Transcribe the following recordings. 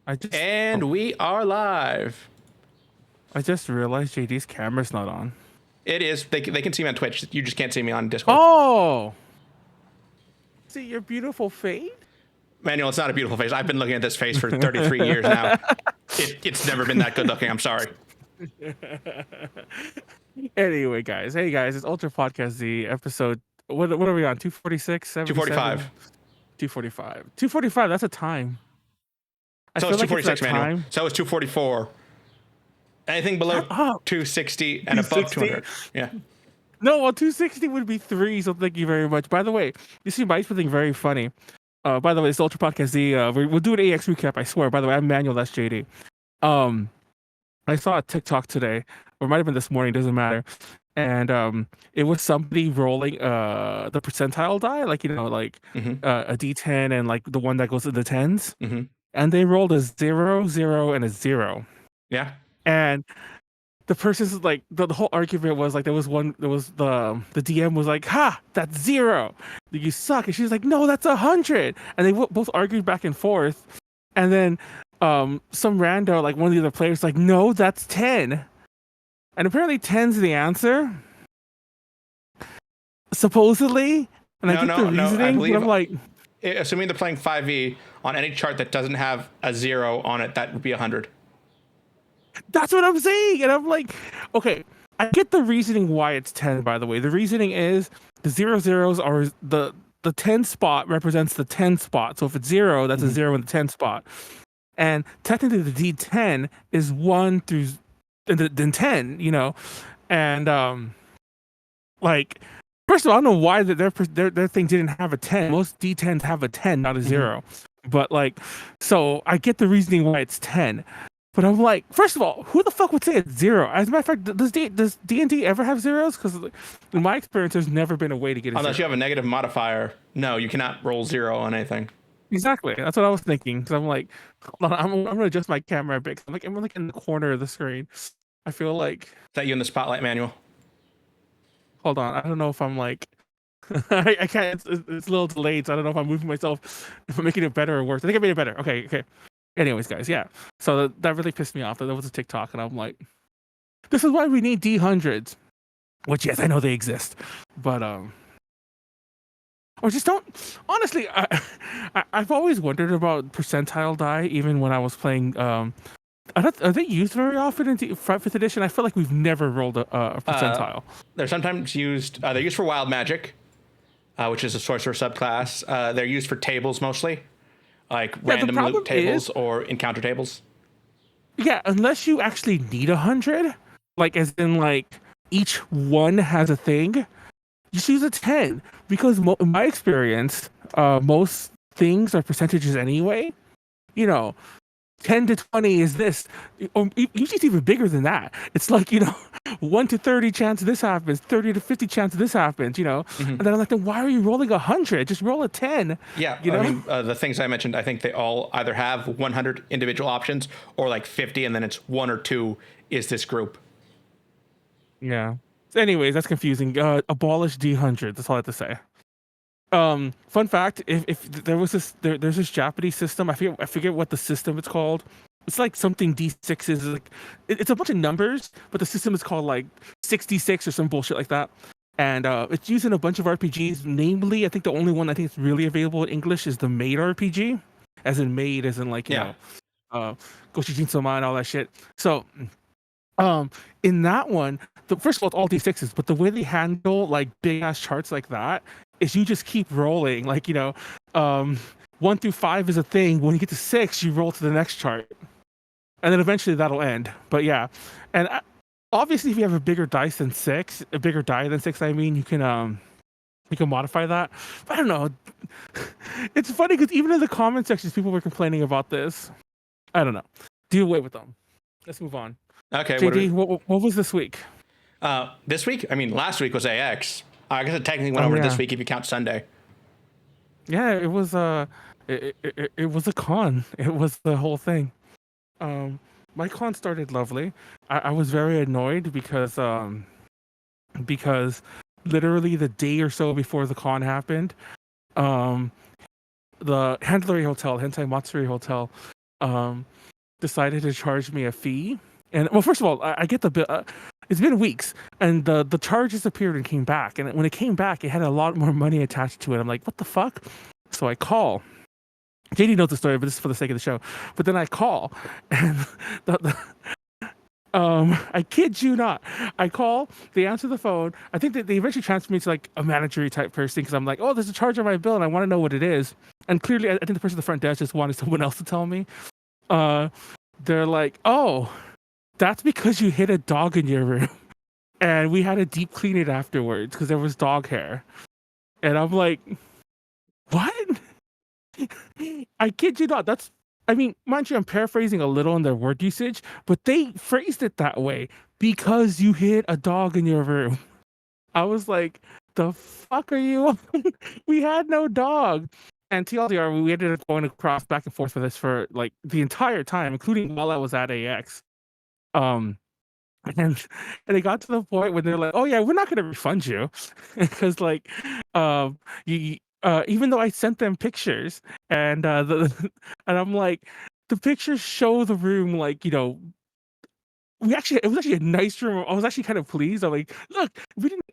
I just And we are live. I just realized JD's camera's not on. It is. They can see me on Twitch. You just can't see me on Discord. Oh, see your beautiful face. Manuel, it's not a beautiful face. I've been looking at this face for 33 years now. It's never been that good looking. I'm sorry. Anyway, guys. Hey, guys. It's Ultra Podcast Z episode. What are we on? 246? 245. 245. 245. That's a time. So it's 246, Manuel. So it's 244. Anything below 260 and above 200. Yeah. No, well, 260 would be 3, so thank you very much. By the way, you see Mike's something very funny. By the way, it's Ultra Podcast Z. We'll do an AX recap, I swear. By the way, I'm Manuel, that's JD. I saw a TikTok today, or it might have been this morning, doesn't matter. And it was somebody rolling the percentile die, like, a D10 and like the one that goes to the 10s. Mm-hmm. And they rolled a 0, 0, and a 0. Yeah. And the person's like, the whole argument was like, the DM was like, ha, that's 0. You suck. And she's like, no, that's 100. And they both argued back and forth. And then some rando, like one of the other players, like, no, that's 10. And apparently 10's the answer. Supposedly. And I get the reasoning, but I'm like, assuming they're playing 5e on any chart that doesn't have a 0 on it, that would be 100. That's what I'm saying. And I'm like, okay, I get the reasoning why it's 10, by the way. The reasoning is the 0s are the 10 spot represents the 10 spot. So if it's 0, that's a 0 in the 10 spot. And technically the D10 is 1 through then 10, And like, first of all, I don't know why their thing didn't have a 10. Most D10s have a 10, not a 0. But like, so I get the reasoning why it's 10. But I'm like, first of all, who the fuck would say it's 0? As a matter of fact, does D&D ever have zeros? Because in my experience, there's never been a way to get a Unless 0. you have a negative modifier. No, you cannot roll 0 on anything. Exactly. That's what I was thinking. Because I'm like, I'm going to adjust my camera a bit. I'm like in the corner of the screen. I feel like... Is that you in the spotlight, Manuel? Hold on. I don't know if I'm like... I can't... It's a little delayed, so I don't know if I'm moving myself, if I'm making it better or worse. I think I made it better. Okay. Anyways, guys, yeah. So that really pissed me off. That was a TikTok, and I'm like, this is why we need D100s. Which, yes, I know they exist, but or just don't. Honestly, I've always wondered about percentile die, even when I was playing. Are they used very often in 5th edition? I feel like we've never rolled a percentile. They're sometimes used. They're used for wild magic, which is a sorcerer subclass. They're used for tables mostly. Like random loot tables or encounter tables. Yeah, unless you actually need 100, like as in like each one has a thing, just use a 10. Because in my experience, most things are percentages anyway. 10 to 20 is this, or usually it's even bigger than that. It's like 1 to 30 chance this happens, 30 to 50 chance this happens. And then I'm like, then why are you rolling 100? Just roll a 10. Yeah, I mean, the things I mentioned, I think they all either have 100 individual options or like 50, and then it's 1 or 2 is this group. Yeah. So anyways, that's confusing. Abolish D100. That's all I have to say. Fun fact: if there was there's this Japanese system. I forget what the system it's called. It's like something D6 is like. It's a bunch of numbers, but the system is called like 66 or some bullshit like that. And it's used in a bunch of RPGs. Namely, I think the only one I think it's really available in English is the Maid RPG, as in maid, as in like Goshijin Soma and all that shit. So, in that one, first of all, it's all D6s, but the way they handle like big ass charts like that is you just keep rolling. Like 1 through 5 is a thing. When you get to 6, you roll to the next chart, and then eventually that'll end. But yeah, and obviously, if you have a bigger die than 6, I mean, you can modify that. But I don't know. It's funny because even in the comment sections, people were complaining about this. I don't know. Deal away with them. Let's move on. Okay. JD, what was this week? This week? I mean, last week was AX. I guess it technically went over this week if you count Sunday. Yeah, it was it was a con. It was the whole thing. My con started lovely. I was very annoyed because literally the day or so before the con happened, the Handlery Hotel, Hentai Matsuri Hotel, decided to charge me a fee. And well, first of all, I get the bill. It's been weeks, and the charge disappeared and came back. And when it came back, it had a lot more money attached to it. I'm like, what the fuck? So I call. JD knows the story, but this is for the sake of the show. But then I call, and I kid you not. I call, they answer the phone. I think that they eventually transfer me to like a manager type person because I'm like, oh, there's a charge on my bill and I want to know what it is. And clearly, I think the person at the front desk just wanted someone else to tell me. They're like, oh, that's because you hit a dog in your room. And we had to deep clean it afterwards because there was dog hair. And I'm like, what? I kid you not. I mean, mind you, I'm paraphrasing a little in their word usage, but they phrased it that way because you hit a dog in your room. I was like, the fuck are you on? We had no dog. And TLDR, we ended up going across back and forth with this for like the entire time, including while I was at AX. And it got to the point when they're like, "Oh yeah, we're not going to refund you," because like, you even though I sent them pictures and and I'm like, the pictures show the room like it was actually a nice room. I was actually kind of pleased. I'm like, look,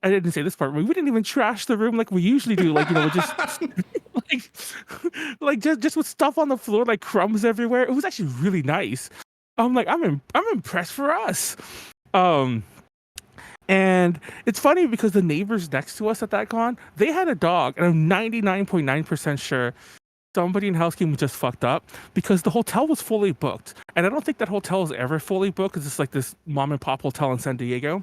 I didn't say this part, but we didn't even trash the room like we usually do. Like, just like, just with stuff on the floor, like crumbs everywhere. It was actually really nice. I'm like, I'm impressed for us. And it's funny because the neighbors next to us at that con, they had a dog, and I'm 99.9% sure somebody in housekeeping just fucked up because the hotel was fully booked. And I don't think that hotel is ever fully booked because it's like this mom and pop hotel in San Diego.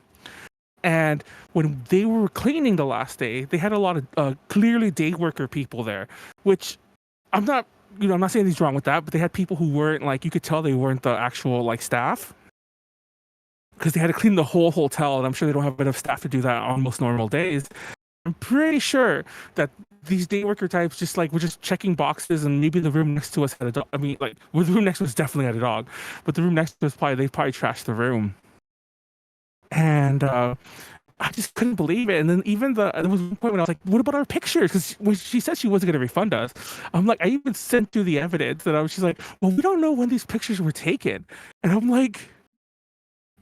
And when they were cleaning the last day, they had a lot of clearly day worker people there, which I'm not saying anything's wrong with that, but they had people who weren't like, you could tell they weren't the actual like staff because they had to clean the whole hotel. And I'm sure they don't have enough staff to do that on most normal days. I'm pretty sure that these day worker types just like were just checking boxes, and maybe the room next to us had a dog. I mean, like, well, the room next to us definitely had a dog, but the room next to us they probably trashed the room. And I just couldn't believe it. And then even there was one point when I was like, "What about our pictures?" Because when she said she wasn't going to refund us, I'm like, I even sent through the evidence, and she's like, "Well, we don't know when these pictures were taken," and I'm like,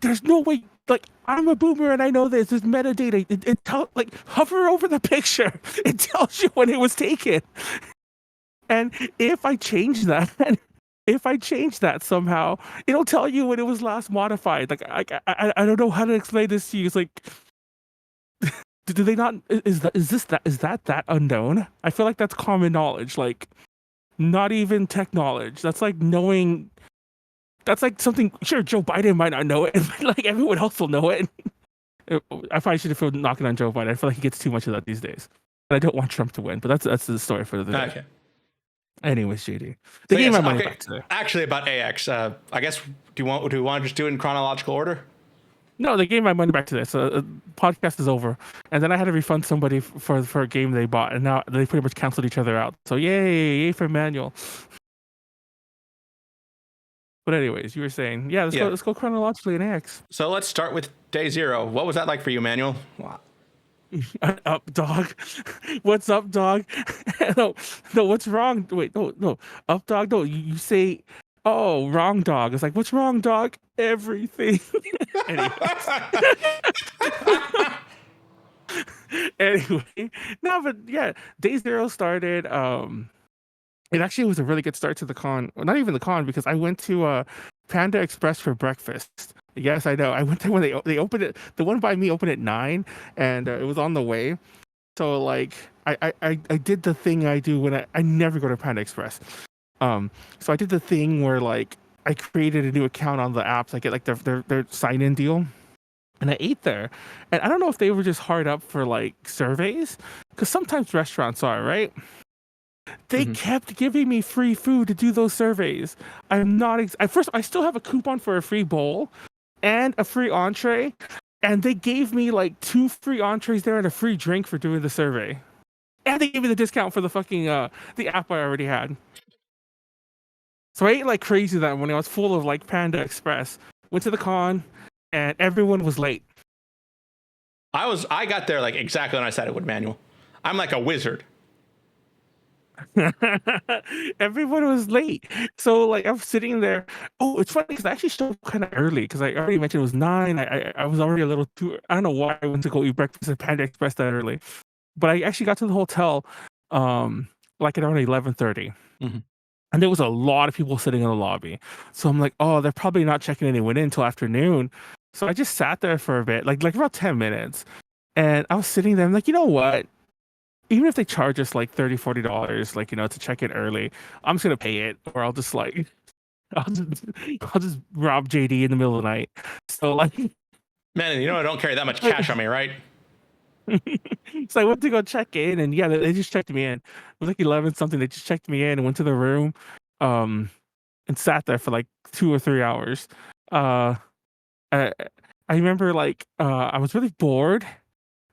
"There's no way." Like, I'm a boomer and I know this. There's metadata. It like, hover over the picture. It tells you when it was taken. And if I change that somehow, it'll tell you when it was last modified. Like, I don't know how to explain this to you. It's like, do they not? Is that unknown? I feel like that's common knowledge. Like, not even tech knowledge. That's like knowing. That's like something. Sure, Joe Biden might not know it, but like everyone else will know it. I probably should have feel knocking on Joe Biden. I feel like he gets too much of that these days. And I don't want Trump to win, but that's the story for the day. Okay. Anyways, JD, they gave my money back today. Actually, about AX, I guess do you want to just do it in chronological order? No, they gave my money back today. So the podcast is over, and then I had to refund somebody for a game they bought, and now they pretty much canceled each other out. So yay for Manuel. But anyways, you were saying, let's go chronologically in AX. So let's start with day 0. What was that like for you, Manuel? Up, dog. What's up, dog? No, what's wrong? Wait, no, up, dog. No, you say, oh, wrong, dog. It's like, what's wrong, dog? Everything. Anyway, no, but yeah, day 0 started. It actually was a really good start to the con. Well, not even the con, because I went to Panda Express for breakfast. Yes, I know. I went there when they opened it. The one by me opened at 9, and it was on the way. So like, I did the thing I do when I never go to Panda Express. So I did the thing where like I created a new account on the apps. I get like their sign-in deal, and I ate there. And I don't know if they were just hard up for like surveys, because sometimes restaurants are, right? They kept giving me free food to do those surveys. I'm not. I still have a coupon for a free bowl and a free entree, and they gave me like 2 free entrees there and a free drink for doing the survey, and they gave me the discount for the fucking the app I already had. So I ate like crazy that morning. I was full of like Panda Express. Went to the con, and everyone was late. I got there like exactly when I said it would, Manuel. I'm like a wizard. Everyone was late. So like I'm sitting there. Oh, it's funny because I actually showed up kind of early because I already mentioned it was 9. I was already a little too. I don't know why I went to go eat breakfast at Panda Express that early, but I actually got to the hotel um like at around 11:30. Mhm. And there was a lot of people sitting in the lobby. So I'm like, oh, they're probably not checking anyone in until afternoon. So I just sat there for a bit, like about 10 minutes. And I was sitting there, I'm like, you know what? Even if they charge us like $30, $40, like, to check in early, I'm just gonna pay it, or I'll just like I'll just I'll just rob JD in the middle of the night. So like Man, I don't carry that much cash on me, right? so I went to go check in, and yeah, they just checked me in. It was like 11 something. They just checked me in and went to the room, um, and sat there for like 2 or 3 hours. Uh, I, I remember like I was really bored.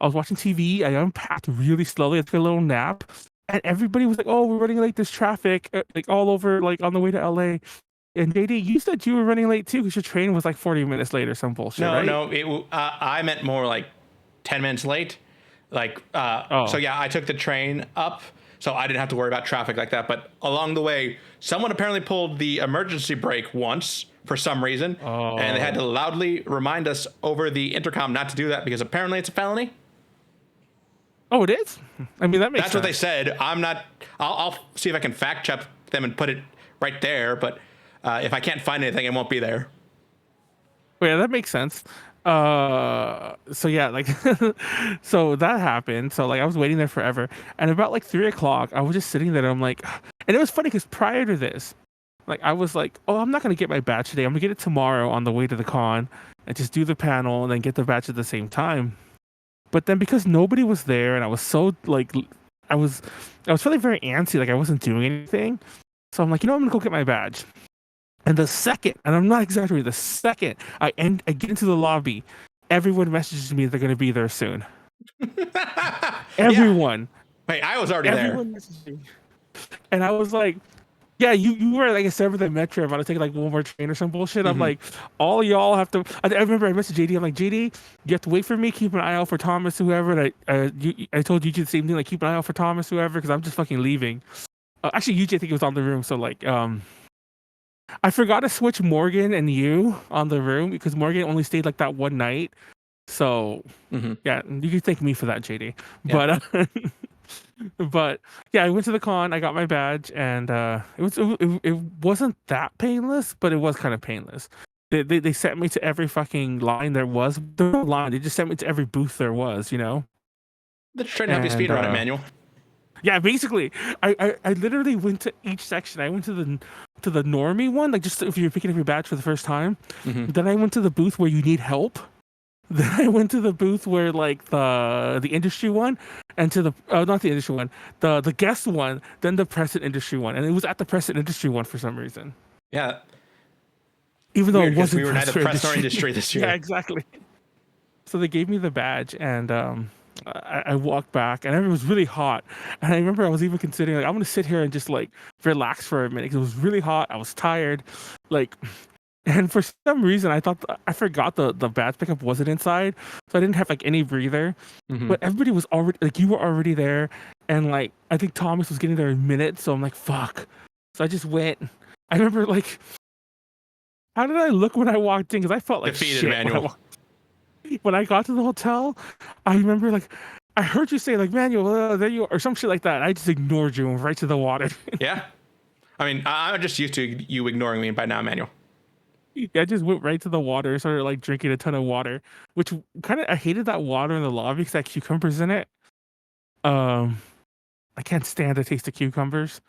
I was watching TV. I unpacked really slowly. I took a little nap, and everybody was like, "Oh, we're running late. There's traffic, like all over, like on the way to LA." And JD, you said you were running late too because your train was like 40 minutes late or some bullshit, No, right? no, I meant more like 10 minutes late. Like, so Oh, yeah, I took the train up, so I didn't have to worry about traffic like that. But along the way, someone apparently pulled the emergency brake once for some reason, and they had to oh, loudly remind us over the intercom not to do that because apparently it's a felony. oh, it is. I mean, that makes That's what they sense. said. I'm not. I'll see if I can fact check them and put it right there. But if I can't find anything, it won't be there. But yeah, that makes sense. So yeah, like, so that happened. So like, I was waiting there forever, and about like 3 o'clock, I was just sitting there. And I'm like, and it was funny because prior to this, like, I was like, oh, I'm not gonna get my badge today. I'm gonna get it tomorrow on the way to the con, and just do the panel and then get the badge at the same time. But then because nobody was there, and I was so like, I was, I was feeling very antsy, like I wasn't doing anything. So I'm like, I'm gonna go get my badge. And the second, and I'm not exaggerating, the second I get into the lobby, everyone messages me they're going to be there soon. Yeah. Everyone, Wait, I was already there. everyone messaged me, and I was like, "Yeah, you were like I said with the metro about to take like one more train or some bullshit." I'm Hmm. like, "All y'all have to." I remember I messaged JD. I'm like, "JD, you have to wait for me. Keep an eye out for Thomas, whoever." And I told you the same thing, like keep an eye out for Thomas, whoever, because I'm just fucking leaving. Actually, UJ I think it was on the room, so like I forgot to switch Morgan and you on the room because Morgan only stayed like that one night. So Hmm. yeah, you can thank me for that, JD. Yeah. But but yeah, I went to the con. I got my badge, and it wasn't that painless, but it was kind of painless. They sent me to every fucking line there was. There was no line. They just sent me to every booth there was. They're trying to help you And speed run it, Manual. yeah, basically, I literally went to each section. I went to the normie one, like just if you're picking up your badge for the first time. Hmm. Then I went to the booth where you need help. Then I went to the booth where like the industry one, and to the not the industry one, the guest one, then the press and industry one, and it was at the press and industry one for some reason, Yeah. even though Weird it because we wasn't were press neither or press nor industry. industry this Yeah, year. exactly. So they gave me the badge, and I walked back, and it was really hot. And I remember I was even considering like I'm gonna sit here and just like relax for a minute because it was really hot. I was tired, like, and for some reason I thought I forgot the badge pickup wasn't inside, so I didn't have like any breather. Hmm. But everybody was already like you were already there, and like I think Thomas was getting there in minutes, so I'm like fuck. So I just went. I remember like how did I look when I walked in? Because I felt like Defeated, shit when I Manual. walked when I got to the hotel. I remember like I heard you say like Manuel, there you are, or some shit like that. I just ignored you and went right to the water. Yeah. I mean, I'm just used to you ignoring me by now, Manual. Yeah, I just went right to the water, started like drinking a ton of water, which kind of I hated that water in the lobby because that cucumbers in it. Um, I can't stand the taste of cucumbers.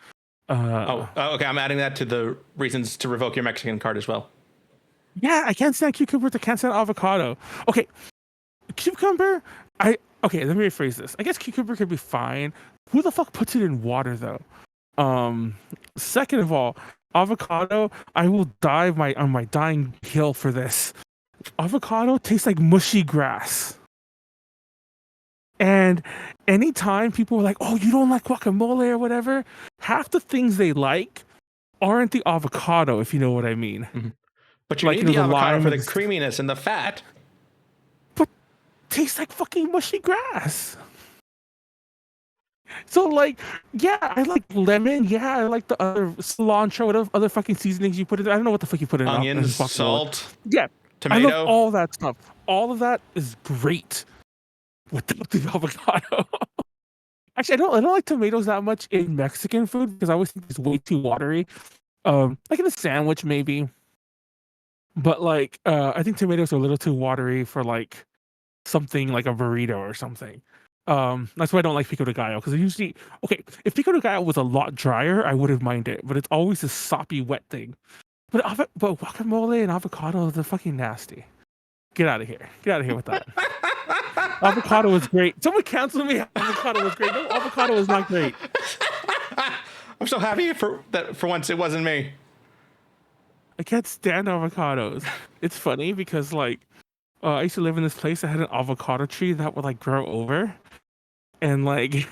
Uh, Okay. I'm adding that to the reasons to revoke your Mexican card as well. yeah, I can't stand cucumbers. I can't stand avocado. Okay, cucumber. Okay. Let me rephrase this. I guess cucumber could be fine. Who the fuck puts it in water though? Um, Second of all, avocado. I will die on my dying hill for this. Avocado tastes like mushy grass. And anytime people are like, "Oh, you don't like guacamole or whatever," half the things they like aren't the avocado, if you know what I mean. Hmm. But you Like need the the avocado lime for and the creaminess and the fat. but tastes like fucking mushy grass. So like, yeah, I like lemon. Yeah, I like the other cilantro, whatever other fucking seasonings you put in. I don't know what the fuck you put in Onions, guacamole. salt, Yeah, I love tomato. all that stuff. All of that is great without the avocado. Actually, I don't like tomatoes that much in Mexican food because I always think it's way too watery. Like in a sandwich maybe, but like I think tomatoes are a little too watery for like something like a burrito or something. That's why I don't like pico de gallo because usually okay, if pico de gallo was a lot drier, I wouldn't mind it, but it's always a soppy, wet thing. But guacamole and avocado, they're fucking nasty. Get out of here. Get out of here with that. Avocado was great. Someone cancel me. Avocado was great. No, avocado was not great. I'm so happy for once it wasn't me. I can't stand avocados. It's funny because like I used to live in this place that had an avocado tree that would like grow over, and like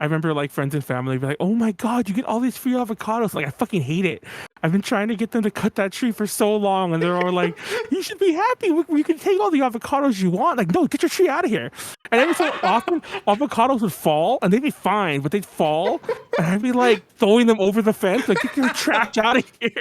I remember like friends and family be like, "Oh my god, you get all these free avocados!" Like I fucking hate it. I've been trying to get them to cut that tree for so long, and they're all like, "You should be happy. We can take all the avocados you want." Like, no, get your tree out of here. And every so often, avocados would fall, and they'd be fine, but they'd fall, and I'd be like throwing them over the fence, like, "Get your trash out of here."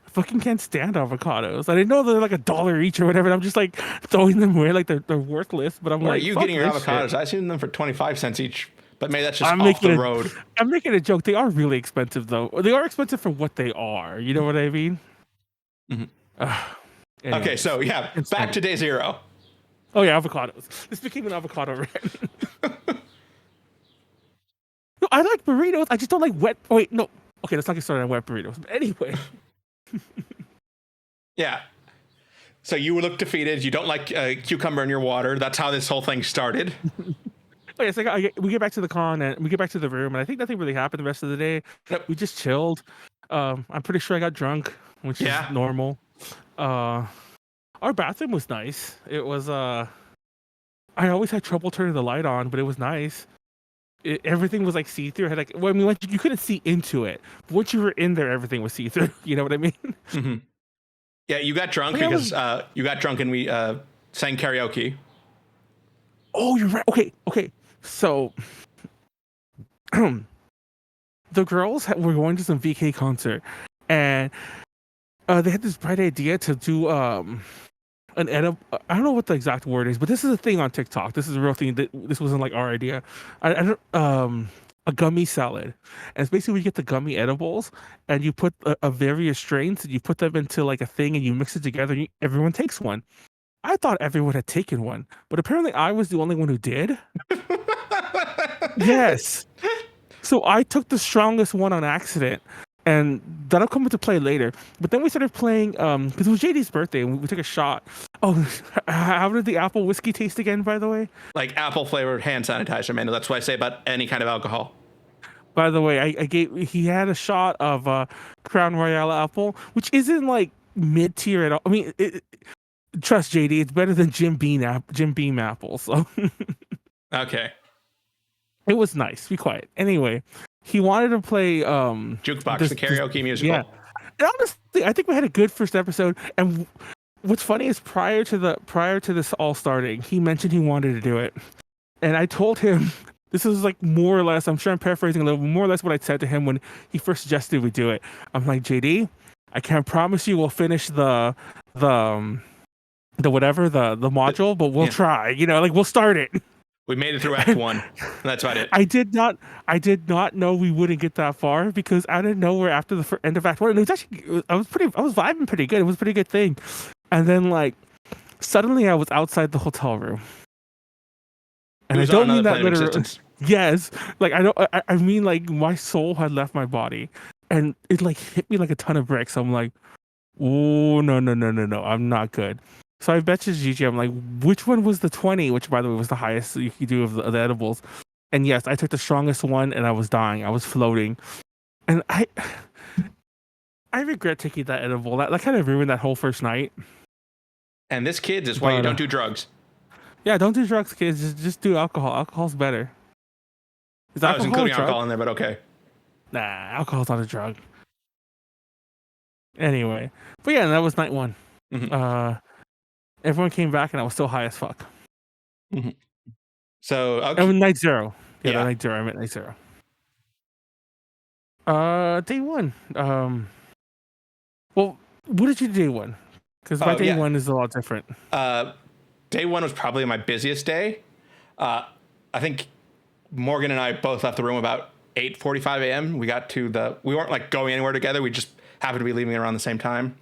Fucking can't stand avocados. I didn't know they're like $1 each or whatever. And I'm just like throwing them away like they're worthless. But I'm Where like, are you fuck getting your this avocados? shit. I seen them for 25 cents each, but maybe that's just I'm off making the a, road. I'm making a joke. They are really expensive though. They are expensive for what they are. You know what I mean? Mhm. Okay, Anyways, so yeah, can't back stand to it. day zero. Oh yeah, avocados. This became an avocado rant. No, I like burritos. I just don't like wet. Oh, wait, no. Okay, let's not get started on wet burritos. But anyway, Yeah. So you look defeated. You don't like cucumber in your water. That's how this whole thing started. oh yeah, so we get back to the con and we get back to the room, and I think nothing really happened the rest of the day. Nope. We just chilled. I'm pretty sure I got drunk, which is Yeah. normal. Uh, our bathroom was nice. It was I always had trouble turning the light on, but it was nice. Everything was like see through. Had like, well, I mean, like, you couldn't see into it. But once you were in there, everything was see through. You know what I mean? Mm-hmm. Yeah, you got drunk Yeah, because you got drunk and we sang karaoke. Oh, you're right. Okay. So, the girls were going to some VK concert, and they had this bright idea to do an edible. I don't know what the exact word is, but this is a thing on TikTok. This is a real thing. This wasn't like our idea. I don't a gummy salad, and it's basically you get the gummy edibles and you put a various strains and you put them into like a thing and you mix it together. And everyone takes one. I thought everyone had taken one, but apparently I was the only one who did. Yes. So I took the strongest one on accident, and that'll come into play later. But then we started playing because it was JD's birthday, and we took a shot. Oh, how did the apple whiskey taste again? By the way, Like apple flavored hand sanitizer, man. That's what I say about any kind of alcohol. I gave he had a shot of Crown Royale apple, which isn't like mid tier at all. I mean, trust JD, it's better than Jim Beam apple. So Okay. it was nice. Be quiet. Anyway, he wanted to play Jukebox, the karaoke musical. Yeah. And honestly, I think we had a good first episode. And what's funny is prior to this all starting, he mentioned he wanted to do it, and I told him this is like more or less. I'm sure I'm paraphrasing a little, more or less what I said to him when he first suggested we do it. I'm like, JD, I can't promise you we'll finish the whatever the module, but we'll try. You know, like we'll start it. We made it through Act 1. That's about it. I did not know we wouldn't get that far because out of nowhere after the end of Act 1, and it was actually I was vibing pretty good. It was a pretty good thing, and then like suddenly I was outside the hotel room, and I don't mean that literally. Yes, like I mean like my soul had left my body, and it like hit me like a ton of bricks. I'm like, oh no, I'm not good. So I messaged Gigi. I'm like, which one was the 20? Which, by the way, was the highest you could do of the edibles. And yes, I took the strongest one, and I was dying. I was floating, and I regret taking that edible. That kind of ruined that whole first night. And this, kids, is why you don't do drugs. Yeah, don't do drugs, kids. Just do alcohol. Alcohol's better. I was including alcohol in there, but okay. Nah, alcohol's not a drug. Anyway, but yeah, that was night one. Mm-hmm. Everyone came back, and I was still high as fuck. Mm-hmm. So Oh, okay, night zero. Yeah, yeah. night zero. I meant night zero. Day one. Well, what did you do day one? Because my Oh day yeah. one is a lot different. Uh, Day one was probably my busiest day. I think Morgan and I both left the room about 8:45 a.m. We weren't like going anywhere together. We just happened to be leaving around the same time.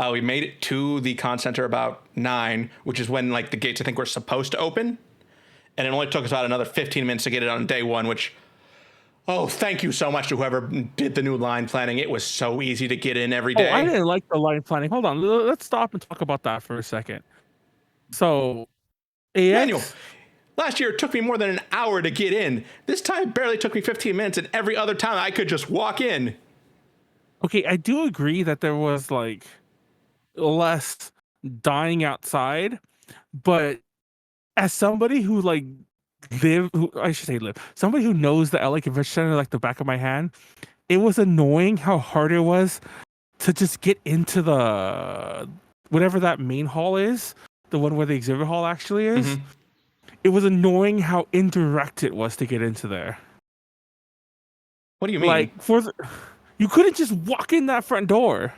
We made it to the con center about 9, which is when like the gates I think were supposed to open, and it only took us about another 15 minutes to get it on day one. Which, oh, thank you so much to whoever did the new line planning. It was so easy to get in every Oh, I day. didn't like the line planning. Hold on, let's stop and talk about that for a second. So, Manual. AX. Last year it took me more than an hour to get in. This time it barely took me 15 minutes, and every other time I could just walk in. Okay, I do agree that there was like less dying outside, but as somebody who like I should say live, somebody who knows the LA Convention Center like the back of my hand, it was annoying how hard it was to just get into the whatever that main hall is, the one where the exhibit hall actually is. Mm-hmm. It was annoying how indirect it was to get into there. What do you mean? Like you couldn't just walk in that front door.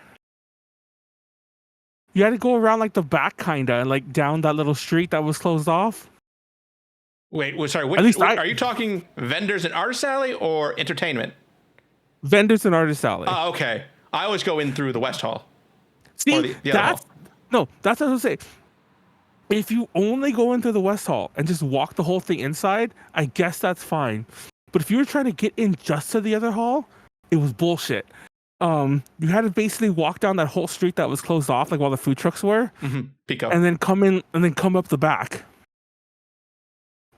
You had to go around like the back kinda and like down that little street that was closed off. Wait, sorry. At least Are you talking vendors and artist alley or entertainment? vendors and artist alley. Oh, okay. I always go in through the West Hall. See, Or the other hall. that's what I was saying. If you only go into the West Hall and just walk the whole thing inside, I guess that's fine. But if you were trying to get in just to the other hall, it was bullshit. You had to basically walk down that whole street that was closed off, like while the food trucks were, Pico. and then come in and then come up the back.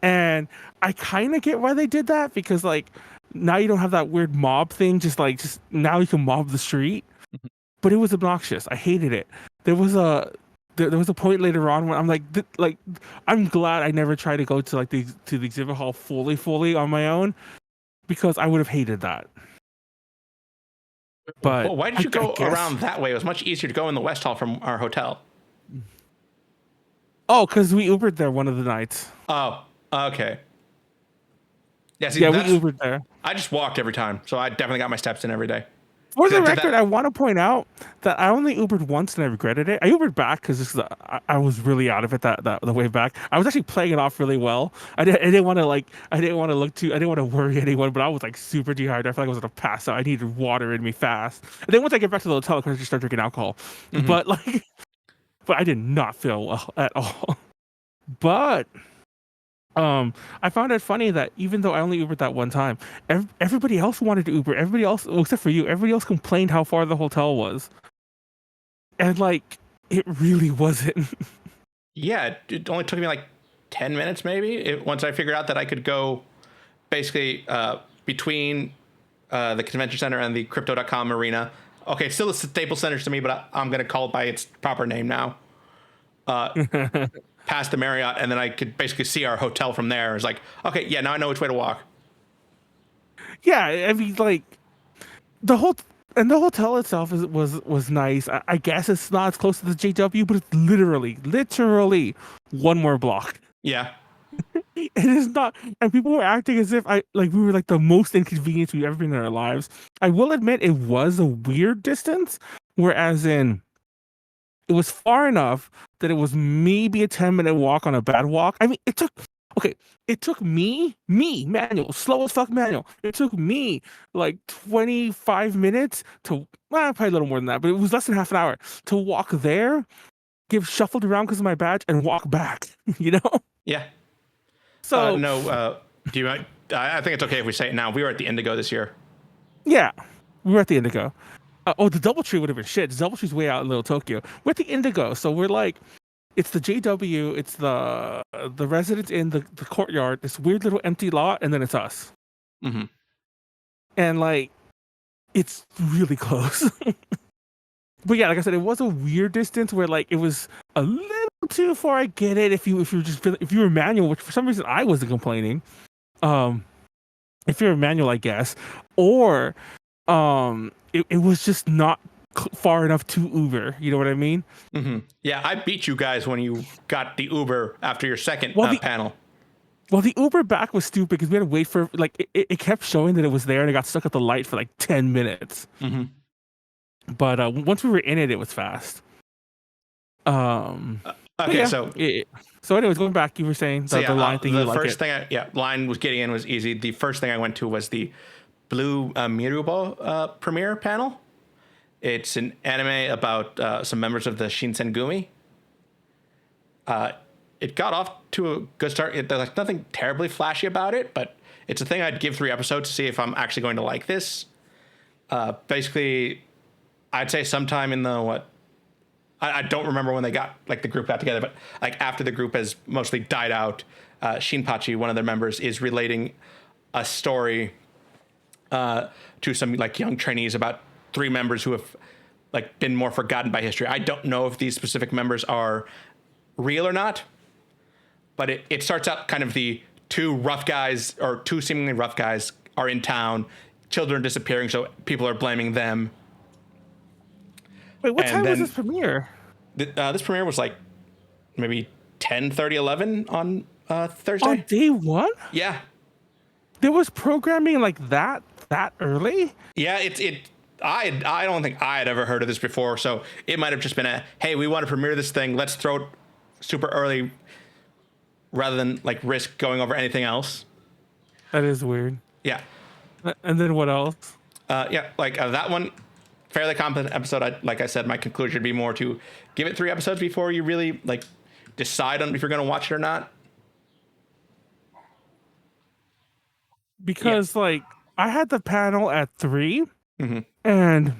And I kind of get why they did that because like now you don't have that weird mob thing. Just now you can mob the street. But it was obnoxious. I hated it. There was a point later on when I'm like I'm glad I never tried to go to like the exhibit hall fully on my own because I would have hated that. But Well, why did you go guess, around that way? It was much easier to go in the West Hall from our hotel. Oh, because we Ubered there one of the nights. Oh, okay. Yeah, see, Yeah, we Ubered there. I just walked every time, so I definitely got my steps in every day. For the record, I want to point out that I only Ubered once and I regretted it. I Ubered back because I was really out of it the way back. I was actually playing it off really well. I didn't want to worry anyone, but I was like super dehydrated. I felt like I was gonna pass out. I needed water in me fast. And then once I get back to the hotel, I just start drinking alcohol. But I did not feel well at all. But I found it funny that even though I only Ubered that one time, everybody else wanted to Uber. Everybody else, except for you, everybody else complained how far the hotel was, and like it really wasn't. Yeah, it only took me like 10 minutes, maybe. Once I figured out that I could go, basically between the convention center and the Crypto.com arena. Okay, it's still the Staples Center to me, but I'm gonna call it by its proper name now. Past the Marriott, and then I could basically see our hotel from there. It's like, okay, yeah, now I know which way to walk. Yeah, I mean, like the hotel itself was nice. I guess it's not as close to the JW, but it's literally one more block. Yeah, It is not, and people were acting as if we were like the most inconvenienced we've ever been in our lives. I will admit it was a weird distance, whereas in it was far enough that it was maybe a 10-minute walk on a bad walk. I mean, it took me, manual, slow as fuck manual. It took me like 25 minutes to, well, probably a little more than that, but it was less than half an hour to walk there, give shuffled around because of my badge, and walk back, you know? yeah. So, do you? I think it's okay if we say it now. We were at the Indigo this year. yeah, we were at the Indigo. The DoubleTree would have been shit. The DoubleTree's way out in Little Tokyo. We're at the Indigo, so we're like, it's the JW, it's the Residence Inn, the courtyard, this weird little empty lot, and then it's us. Mm-hmm. And like, it's really close. But yeah, like I said, it was a weird distance where like it was a little too far. I get it if you were manual, which for some reason I wasn't complaining. If you're a manual, I guess, or it was just not far enough to Uber. You know what I mean? Mm-hmm. Yeah, I beat you guys when you got the Uber after your second panel. Well, the Uber back was stupid because we had to wait for like it kept showing that it was there and it got stuck at the light for like 10 minutes. Mm-hmm. But once we were in it, it was fast. But Okay, yeah. so So anyways, going back, you were saying so the yeah, line thing. the You like first it? thing line was getting in was easy. The first thing I went to was the Blue Mirubo premiere panel. It's an anime about some members of the Shinsengumi. It got off to a good start. There's like nothing terribly flashy about it, but it's a thing I'd give 3 episodes to see if I'm actually going to like this. Basically, I'd say sometime in the I don't remember when they got like the group got together, but like after the group has mostly died out, Shinpachi, one of their members, is relating a story to some like young trainees about 3 members who have like been more forgotten by history. I don't know if these specific members are real or not, but it starts out kind of the 2 rough guys or 2 seemingly rough guys are in town, children disappearing, so people are blaming them. Wait, what And time was then- this premiere? This premiere was like maybe 10:30, 11 on Thursday. On day one, Yeah, there was programming like that early. yeah. I don't think I had ever heard of this before, so it might have just been a hey, we want to premiere this thing, let's throw it super early, rather than like risk going over anything else. That is weird. Yeah, And then what else? yeah. Like that one, fairly competent episode. Like I said, my conclusion would be more to give it 3 episodes before you really like decide on if you're going to watch it or not. Because like I had the panel at 3, Mm-hmm. and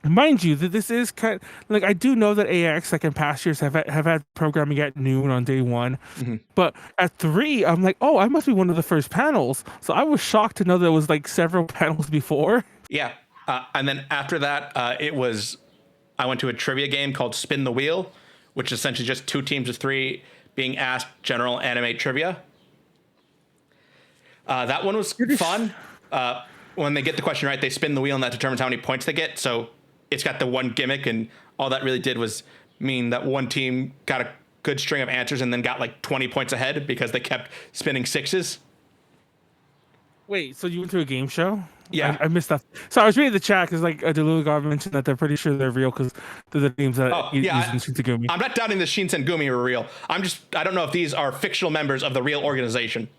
mind you that this is kind like I do know that AX like in past years have had programming at noon on day 1, Mm-hmm. but at 3 I'm like, oh, I must be one of the first panels. So I was shocked to know there was like several panels before. Yeah. And then after that, I went to a trivia game called Spin the Wheel, which is essentially just 2 teams of 3 being asked general anime trivia. That one was fun. When they get the question right, they spin the wheel, and that determines how many points they get. So it's got the one gimmick, and all that really did was mean that one team got a good string of answers and then got like 20 points ahead because they kept spinning 6s. Wait, so you went to a game show? Yeah. I missed that. So I was reading the chat because like Deluga mentioned that they're pretty sure they're real because they're the teams that use Shinsengumi. I'm not doubting the Shinsengumi are real. I don't know if these are fictional members of the real organization.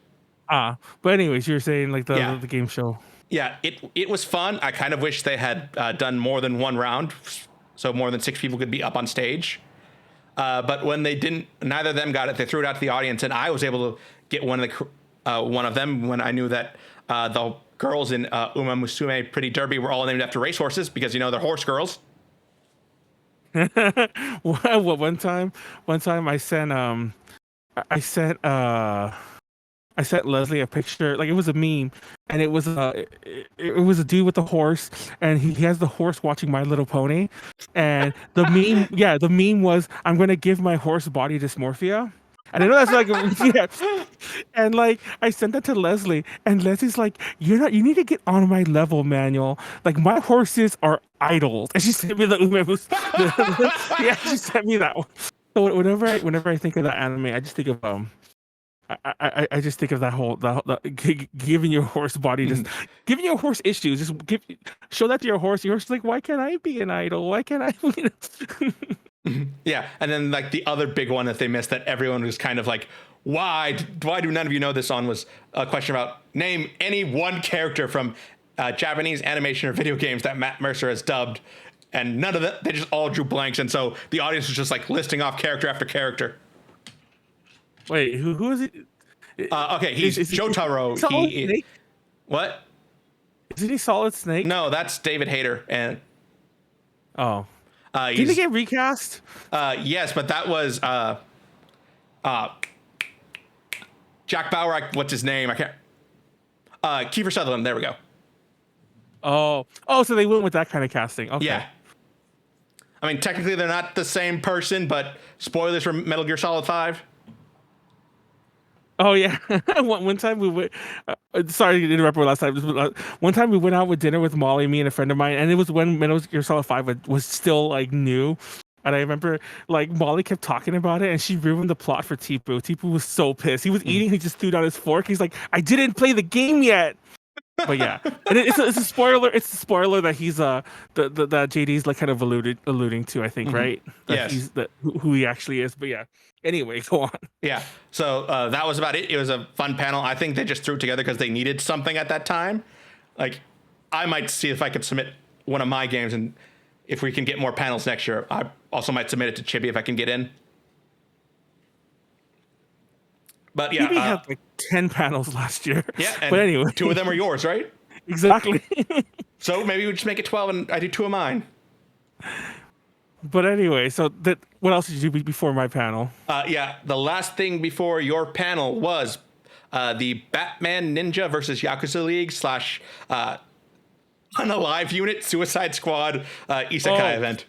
But anyways, you were saying like the game show. Yeah, it was fun. I kind of wish they had done more than 1 round, so more than 6 people could be up on stage. But when they didn't, neither of them got it. They threw it out to the audience, and I was able to get one of them when I knew that the girls in Uma Musume Pretty Derby were all named after racehorses because they're horse girls. One time I sent Leslie a picture, like it was a meme, and it was a dude with a horse, and he has the horse watching My Little Pony, and the meme was, I'm gonna give my horse body dysmorphia. And I know that's like, yeah. And like, I sent that to Leslie, and Leslie's like, you need to get on my level, Manuel. Like, my horses are idols. And she sent me yeah, she sent me that one. So whenever I think of that anime, I just think of I just think of that whole giving your horse body, just giving your horse issues. Just show that to your horse. Your horse is like, why can't I be an idol? Why can't I? Yeah, and then like the other big one that they missed that everyone was kind of like, why do none of you know this on, was a question about name any one character from Japanese animation or video games that Matt Mercer has dubbed, and none of them, they just all drew blanks, and so the audience was just like listing off character after character. Wait, who is it? Okay, he's Jotaro. What? Isn't he Solid Snake? No, that's David Hayter. And did he get recast? Yes, but that was Jack Bauer. What's his name? I can't. Kiefer Sutherland. There we go. Oh, so they went with that kind of casting. Okay. Yeah. I mean, technically they're not the same person, but spoilers for Metal Gear Solid 5. Oh yeah, one time we went. Sorry to interrupt. Last time, one time we went out with dinner with Molly, me and a friend of mine, and it was when Metal Gear Solid 5 was still like new, And I remember like Molly kept talking about it, and she ruined the plot for Tipu. Tipu was so pissed. He was eating, he just threw down his fork. He's like, "I didn't play the game yet." But yeah, and it's a spoiler. It's a spoiler that he's that JD's like kind of alluding to. I think right. That Yes. He's who he actually is. But yeah. Anyway, go on. Yeah. So that was about it. It was a fun panel. I think they just threw it together because they needed something at that time. Like, I might see if I could submit one of my games, and if we can get more panels next year, I also might submit it to Chibi if I can get in. But yeah, Chibi had like 10 panels last year. yeah. And but anyway, 2 of them are yours, right? exactly. So maybe we just make it 12, and I do 2 of mine. But anyway, so that what else did you do before my panel? Yeah, the last thing before your panel was the Batman Ninja versus Yakuza League / Unalive Unit Suicide Squad Isekai event.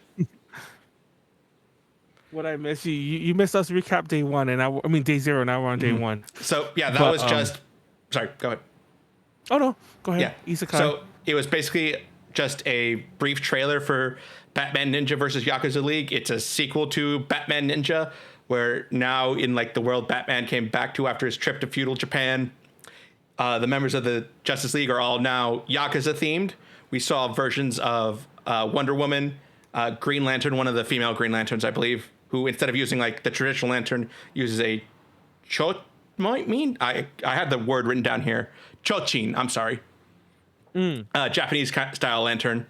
What I missed, you missed us recap day 1, and I mean day 0. Now we're on day 1. So yeah, that But, was just. Sorry, go ahead. Oh no, go ahead. Yeah. Isekai. So it was basically just a brief trailer for Batman Ninja versus Yakuza League. It's a sequel to Batman Ninja, where now in like the world Batman came back to after his trip to feudal Japan. The members of the Justice League are all now Yakuza themed. We saw versions of Wonder Woman, Green Lantern, one of the female Green Lanterns, I believe, who instead of using like the traditional lantern uses a I had the word written down here. Chochin, I'm sorry. Japanese style lantern.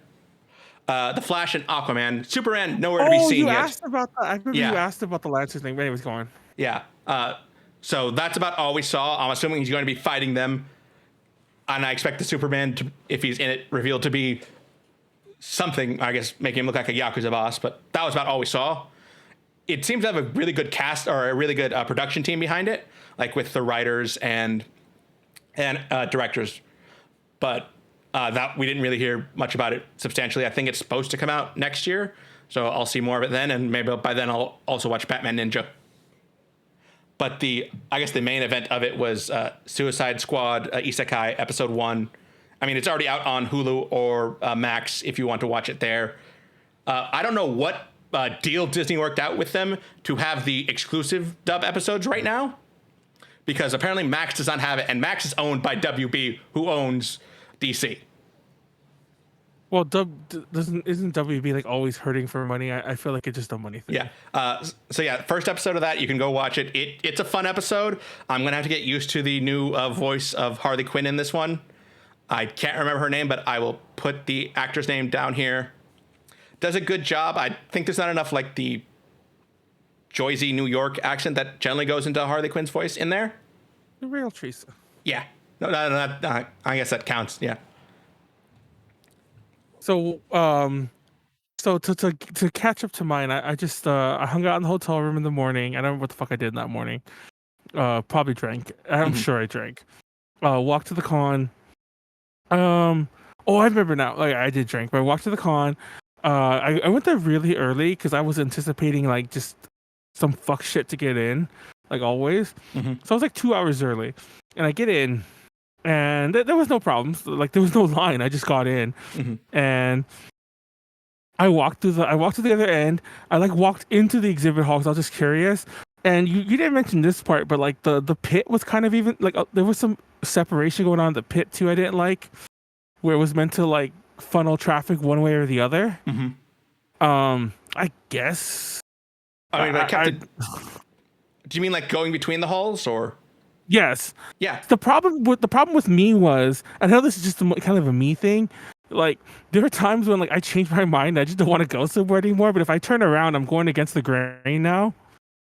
The Flash and Aquaman. Superman, nowhere to be seen you yet. asked about that. I remember Yeah. you asked about the lantern thing. But anyways, go on. Yeah. So that's about all we saw. I'm assuming he's going to be fighting them. And I expect the Superman, to, if he's in it, revealed to be something, I guess, making him look like a Yakuza boss. But that was about all we saw. It seems to have a really good cast or a really good production team behind it, like with the writers and directors. But that we didn't really hear much about it substantially. I think it's supposed to come out next year, so I'll see more of it then, and maybe by then I'll also watch Batman Ninja. But I guess the main event of it was Suicide Squad Isekai Episode 1. I mean, it's already out on Hulu or Max if you want to watch it there. I don't know what deal Disney worked out with them to have the exclusive dub episodes right now, because apparently Max does not have it, and Max is owned by WB, who owns DC. Well, isn't WB like always hurting for money? I feel like it's just a money thing. Yeah. So yeah, first episode of that, you can go watch it. It's a fun episode. I'm gonna have to get used to the new voice of Harley Quinn in this one. I can't remember her name, but I will put the actor's name down here. Does a good job. I think there's not enough like the Jersey, New York accent that generally goes into Harley Quinn's voice in there. The real Teresa. Yeah. No, I guess that counts. Yeah. So so to catch up to mine, I just I hung out in the hotel room in the morning. I don't know what the fuck I did that morning. Probably drank. I'm sure I drank. Walked to the con. Oh, I remember now. Like I did drink, but I walked to the con. I went there really early because I was anticipating like just some fuck shit to get in, like always. So I was like 2 hours early, and I get in, and there was no problems. Like there was no line. I just got in, and I walked to the other end. I like walked into the exhibit hall because I was just curious. And you didn't mention this part, but like the pit was kind of even like there was some separation going on in the pit too. I didn't like where it was meant to like funnel traffic one way or the other. I guess. I mean, do you mean like going between the halls or? Yes. Yeah. The problem with me was, I know this is just kind of a me thing. Like there are times when like I change my mind. I just don't want to go somewhere anymore. But if I turn around, I'm going against the grain now.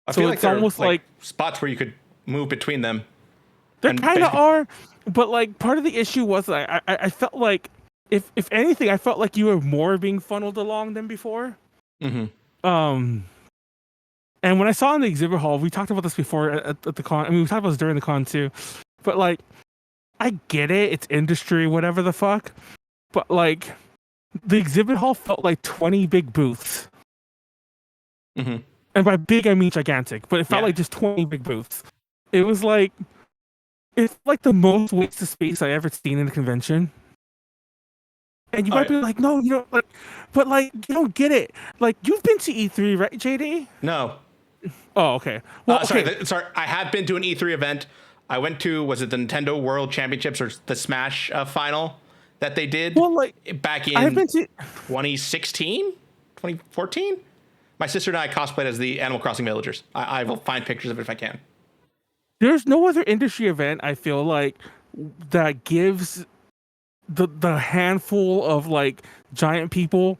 I feel like it's almost like spots where you could move between them. There kind of are, but like part of the issue was I felt like if anything, I felt like you were more being funneled along than before. And when I saw in the exhibit hall, we talked about this before at the con. I mean, we talked about this during the con too. But like, I get it. It's industry, whatever the fuck. But like, the exhibit hall felt like 20 big booths. And by big, I mean gigantic. But it felt like just 20 big booths. It was like, it's like the most wasted space I ever seen in a convention. And you All might right. be like, no, you know, like, but like, you don't get it. Like, you've been to E3, right, JD? No. Oh, okay. Well, Sorry. okay. Sorry. I have been to an E3 event. I went to, was it the Nintendo World Championships or the Smash final that they did Well, like, back I've in been to. 2016, 2014? My sister and I cosplayed as the Animal Crossing villagers. I will find pictures of it if I can. There's no other industry event I feel like that gives the handful of like giant people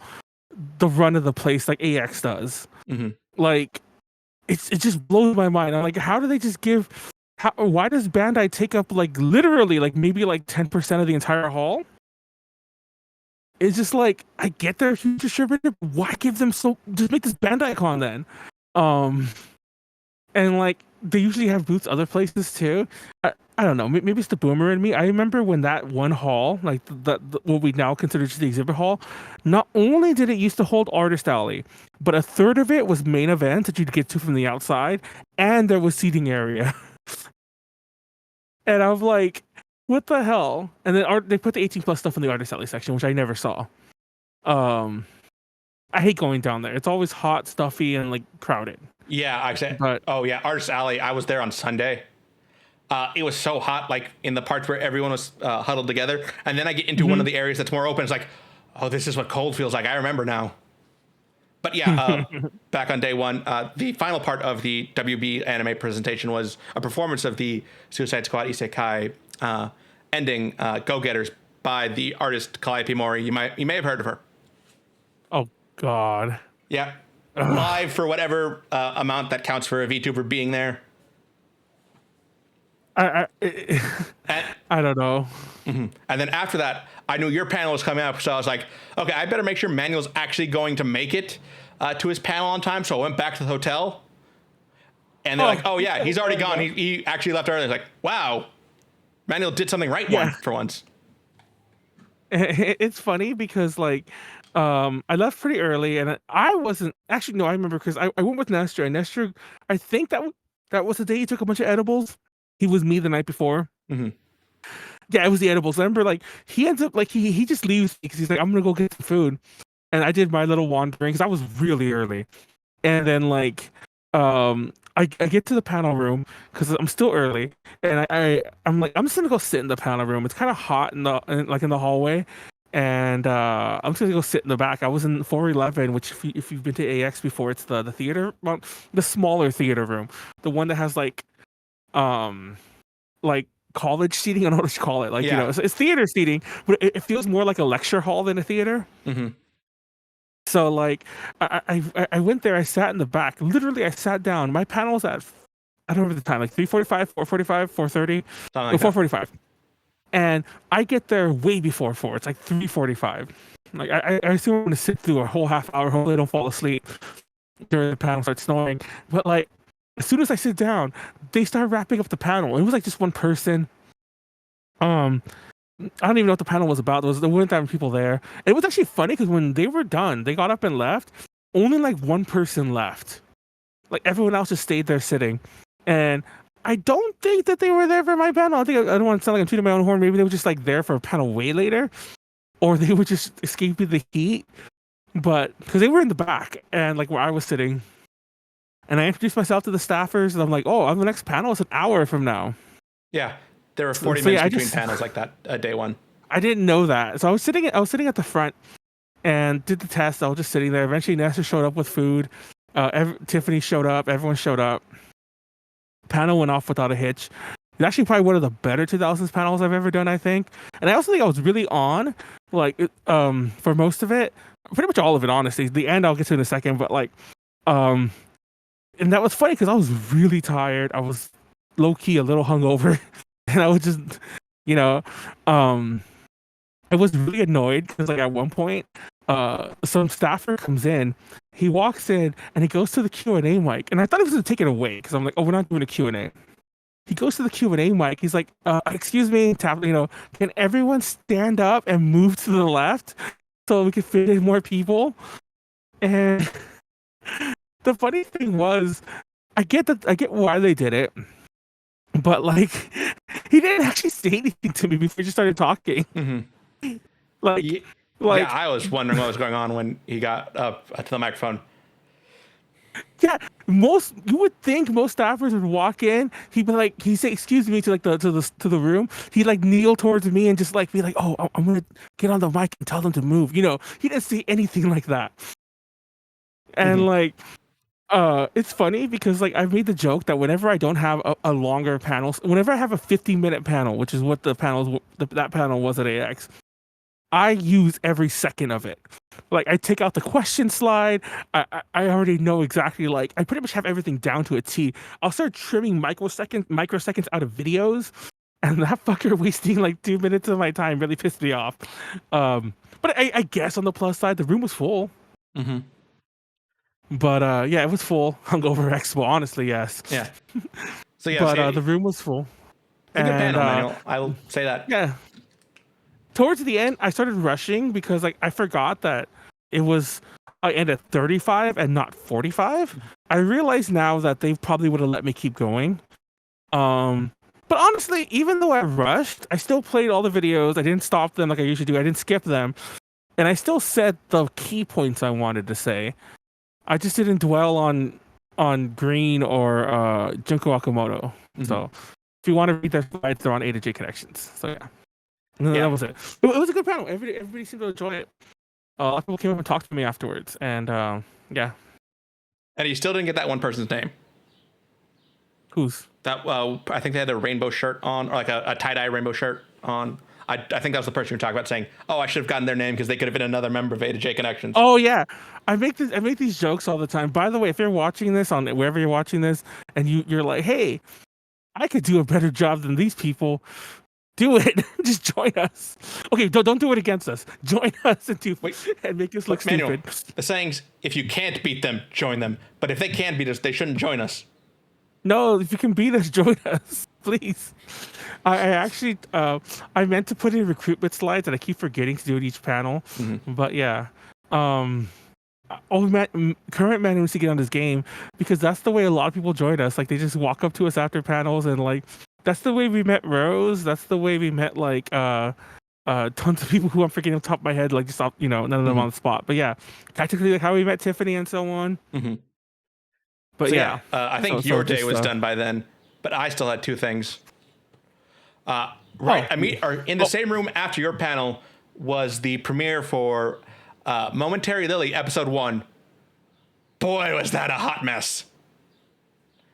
the run of the place like AX does. Mm-hmm. Like, it just blows my mind. I'm like, how do they just give? How? Why does Bandai take up like literally like maybe like 10% of the entire hall? It's just like I get their huge distributor. Why give them so? Just make this Bandai Con then. Um, and like they usually have booths other places too. I don't know. Maybe it's the boomer in me. I remember when that one hall, like what we now consider just the exhibit hall, not only did it used to hold Artist Alley, but a third of it was main event that you'd get to from the outside, and there was seating area. And I'm like, what the hell? And then they put the 18 plus stuff in the Artist Alley section, which I never saw. Um, I hate going down there. It's always hot, stuffy, and like crowded. Yeah, actually. But Oh yeah, Artist Alley. I was there on Sunday. It was so hot, like in the parts where everyone was huddled together, and then I get into one of the areas that's more open. It's like, oh, this is what cold feels like. I remember now. But yeah, back on day one, the final part of the WB anime presentation was a performance of the Suicide Squad Isekai ending "Go Getters" by the artist Calliope Mori. You may have heard of her. oh god. Yeah, live for whatever amount that counts for a VTuber being there. I And, I don't know. and then after that, I knew your panel was coming up, so I was like, okay, I better make sure Manuel's actually going to make it to his panel on time. So I went back to the hotel, and they're like, oh yeah, he's already gone. He actually left early. I was like, wow, Manuel did something right for once. It's funny because like I left pretty early and I wasn't actually no I remember because I went with Nestor and Nestor I think that was the day he took a bunch of edibles. He was me the night before. Mm-hmm. Yeah, it was the edibles. I remember like he ends up like he just leaves because he's like I'm gonna go get some food, and I did my little wandering because I was really early, and then like I get to the panel room because I'm still early, and I'm like I'm just gonna go sit in the panel room. It's kind of hot in the hallway, and I'm just gonna go sit in the back. I was in 411, which if you've been to AX before, it's the theater, well, the smaller theater room, the one that has like college seating. I don't know what you call it. Like Yeah. it's theater seating, but it feels more like a lecture hall than a theater. Mm-hmm. So like I went there, I sat in the back. Literally, I sat down. My panel was at I don't remember the time, like 3:45, 4:45, 4:30, Something like 4:45. And I get there way before 4. It's like 3:45. Like I assume I'm gonna sit through a whole half hour. Hopefully I don't fall asleep during the panel, start snoring. But like as soon as I sit down, they start wrapping up the panel. It was like just one person. I don't even know what the panel was about. There weren't that many people there. It was actually funny because when they were done, they got up and left. Only like one person left. Like everyone else just stayed there sitting. And I don't think that they were there for my panel. I don't want to sound like I'm tooting my own horn. Maybe they were just like there for a panel way later, or they were just escaping the heat. But because they were in the back and like where I was sitting, and I introduced myself to the staffers, and I'm like, "Oh, I'm the next panel. It's an hour from now." Yeah, there were 40 So, minutes yeah, between panels like that day one. I didn't know that. So I was sitting at the front and did the test. I was just sitting there. Eventually, Nestor showed up with food. Tiffany showed up. Everyone showed up. Panel went off without a hitch. It's actually probably one of the better 2000s panels I've ever done, I think. And I also think I was really on, like, for most of it. Pretty much all of it, honestly. The end I'll get to in a second, but like, and that was funny because I was really tired. I was low key a little hungover, and I was just, you know, I was really annoyed because like at one point, some staffer comes in, he walks in and he goes to the Q&A mic, and I thought he was gonna take it away because I'm like, oh, we're not doing a Q&A. He goes to the Q&A mic. He's like, excuse me, can everyone stand up and move to the left so we can fit in more people? And the funny thing was, I get why they did it, but like, he didn't actually say anything to me before he just started talking. Mm-hmm. Like, Yeah. Like, Yeah, I was wondering what was going on when he got up to the microphone. yeah, you would think most staffers would walk in. He'd be like, he'd say, "Excuse me," to like the room. He'd like kneel towards me and just like be like, "Oh, I'm gonna get on the mic and tell them to move." You know, he didn't say anything like that. And Mhm. like, it's funny because like I've made the joke that whenever I don't have a longer panel, whenever I have a 50-minute panel, which is what that panel was at AX, I use every second of it. Like I take out the question slide. I already know exactly, like I pretty much have everything down to a T. I'll start trimming microseconds out of videos, and that fucker wasting like 2 minutes of my time really pissed me off. But I guess on the plus side, the room was full. Mm-hmm. But yeah, it was full. Hungover Expo, honestly, yes. Yeah. So yeah, But the room was full. it's a good And panel, Manuel. I will say that. yeah, towards the end, I started rushing because like I forgot that I ended at 35 and not 45. I realize now that they probably would have let me keep going. But honestly, even though I rushed, I still played all the videos. I didn't stop them like I usually do. I didn't skip them, and I still said the key points I wanted to say. I just didn't dwell on Green or Junko Akamoto. Mm-hmm. So if you want to read their slides, they're on A to J Connections. So yeah. No, Yeah. that was it. It was a good panel. Everybody seemed to enjoy it. A lot of people came up and talked to me afterwards, and yeah. And you still didn't get that one person's name. Who's? That I think they had a rainbow shirt on, or like a tie-dye rainbow shirt on. I think that was the person you were talking about saying, "Oh, I should have gotten their name because they could have been another member of A to J Connections." Oh yeah, I make these jokes all the time. By the way, if you're watching this on wherever you're watching this, and you're like, "Hey, I could do a better job than these people," do it. Just join us. Okay, don't do it against us. Join us and make us look Manuel, stupid. the saying's, if you can't beat them, join them. But if they can beat us, they shouldn't join us. No, if you can beat us, join us, please. I actually I meant to put in recruitment slides, and I keep forgetting to do it each panel. Mm-hmm. But yeah, current man needs to get on this game because that's the way a lot of people join us. Like they just walk up to us after panels, and like that's the way we met Rose. That's the way we met like tons of people who I'm forgetting off the top of my head, like just off, none of them Mm-hmm. on the spot. But yeah, practically like how we met Tiffany and so on. Mm-hmm. But So yeah, I think so your day just, was done by then, but I still had two things. Right, in the same room after your panel was the premiere for Momentary Lily episode 1. Boy, was that a hot mess.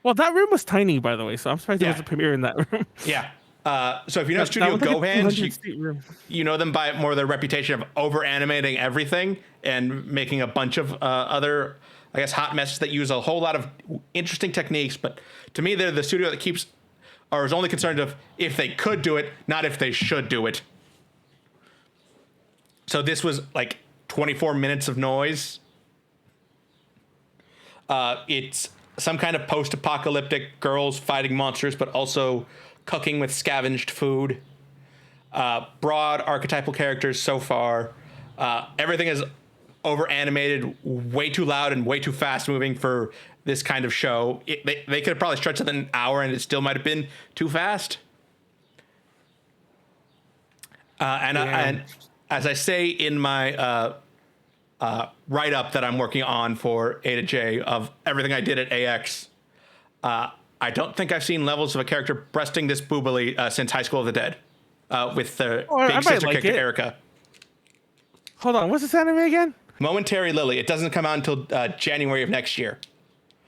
Well, that room was tiny, by the way, so I'm surprised there Yeah. was a premiere in that room. Yeah. So if you know That Studio was like a Gohans, 200-seat room. you know them by more their reputation of over animating everything and making a bunch of other, I guess, hot messes that use a whole lot of interesting techniques. But to me, they're the studio that keeps, or is only concerned of if they could do it, not if they should do it. So this was like 24 minutes of noise. It's some kind of post-apocalyptic girls fighting monsters, but also cooking with scavenged food. Broad archetypal characters so far. Everything is over animated, way too loud and way too fast moving for this kind of show. They could have probably stretched it an hour and it still might have been too fast. And as I say in my write up that I'm working on for A to J of everything I did at AX, I don't think I've seen levels of a character breasting this boobily since High School of the Dead with the big sister character Erica. Hold on, what's this anime again? Momentary Lily. It doesn't come out until January of next year.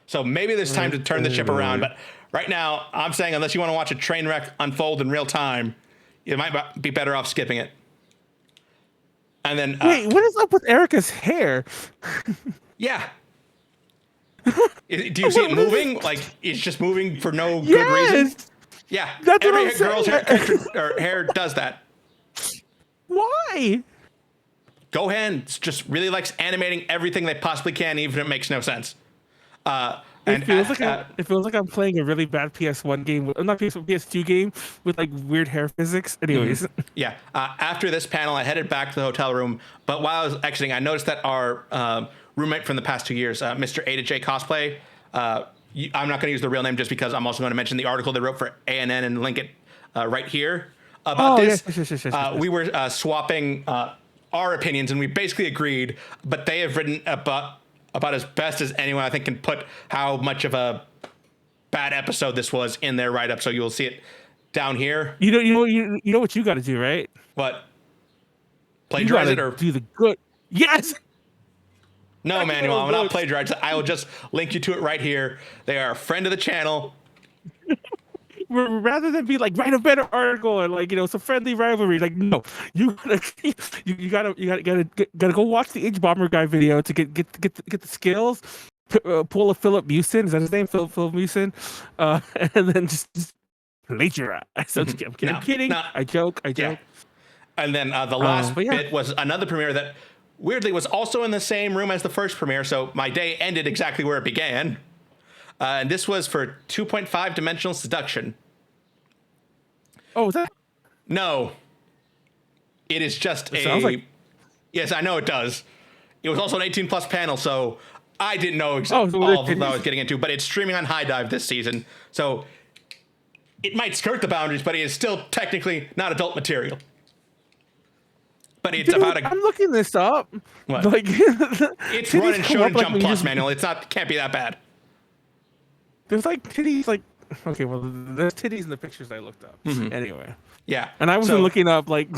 So maybe there's time to turn the ship around. But right now, I'm saying unless you want to watch a train wreck unfold in real time, you might be better off skipping it. And then Wait, what is up with Erica's hair? Yeah. Do you see it moving? Like it's just moving for no good reason? Yeah. That's Every what I'm girl's saying. hair does that. Why? Gohan just really likes animating everything they possibly can, even if it makes no sense. It feels like I'm playing a really bad PS1 game, not PS2 game with like weird hair physics. Anyways, Yeah. After this panel, I headed back to the hotel room. But while I was exiting, I noticed that our roommate from the past 2 years, Mr. A to J Cosplay, I'm not going to use the real name just because I'm also going to mention the article they wrote for ANN and link it right here about this. Yes. We were swapping our opinions, and we basically agreed. But they have written about as best as anyone I think can put how much of a bad episode this was in their write up. So you'll see it down here. You know what you got to do, right? What? You Plagiarize gotta it or do the good. Yes. no, That's Manuel? what I'm it not was. plagiarizing. I will just link you to it right here. They are a friend of the channel. Rather than be like, write a better article and like, some friendly rivalry, like, no, you gotta gotta go watch the H Bomber guy video to get the skills. Pull a Philip Mewson, is that his name? Philip Mewson, and then just plagiarize. I'm kidding. no. I joke. Yeah. And then the last but yeah. bit was another premiere that weirdly was also in the same room as the first premiere. So my day ended exactly where it began. And this was for 2.5 Dimensional Seduction. Oh, is that? No. It is just It sounds like- Yes, I know it does. It was also an 18 plus panel, so I didn't know so all of they're- what I was getting into, but it's streaming on High Dive this season. So it might skirt the boundaries, but it is still technically not adult material. But it's Dude, about a I'm looking this up. What? Like, it's titties run and come shoot up and like jump when you plus just- manual. It's not can't be that bad. There's like titties, like, okay, well, there's titties in the pictures I looked up. Anyway, Yeah. and I wasn't So- looking up like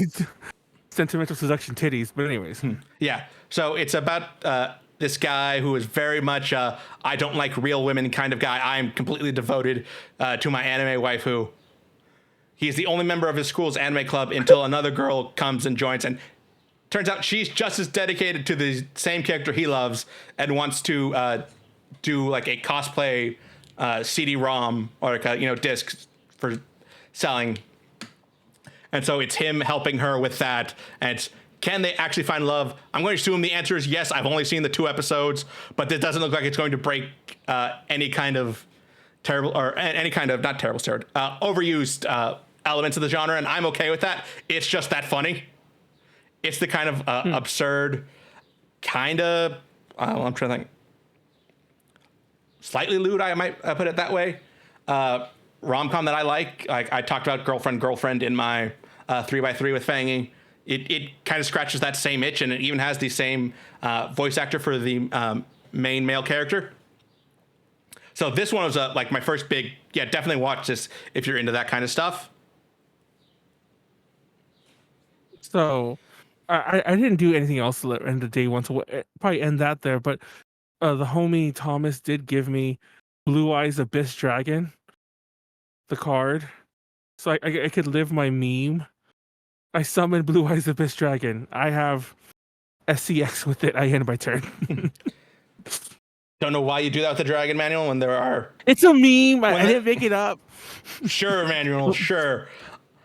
sentimental seduction titties, but anyways. Yeah. So it's about this guy who is very much I don't like real women kind of guy. I am completely devoted to my anime waifu. He's the only member of his school's anime club until another girl comes and joins, and turns out she's just as dedicated to the same character he loves and wants to do like a cosplay CD-ROM or like a, disc for selling. And so it's him helping her with that. And it's, can they actually find love? I'm going to assume the answer is yes. I've only seen the 2 episodes, but this doesn't look like it's going to break any kind of terrible or any kind of not terrible stereotype, overused elements of the genre, and I'm okay with that. It's just that funny. It's the kind of absurd, kind of. I'm trying to think. Slightly lewd, I might put it that way. Rom-com that I like I talked about girlfriend in my 3x3 with Fangy. It kind of scratches that same itch, and it even has the same voice actor for the main male character. So this one was like my first big, definitely watch this if you're into that kind of stuff. So, I didn't do anything else to end the day one, so we'll probably end that there. But the homie Thomas did give me Blue Eyes Abyss Dragon, the card, so I could live my meme. I summoned Blue Eyes Abyss Dragon. I have SCX with it. I end my turn. Don't know why you do that with the Dragon Manual when there are. It's a meme. I When didn't make it up. Sure, Manual, sure.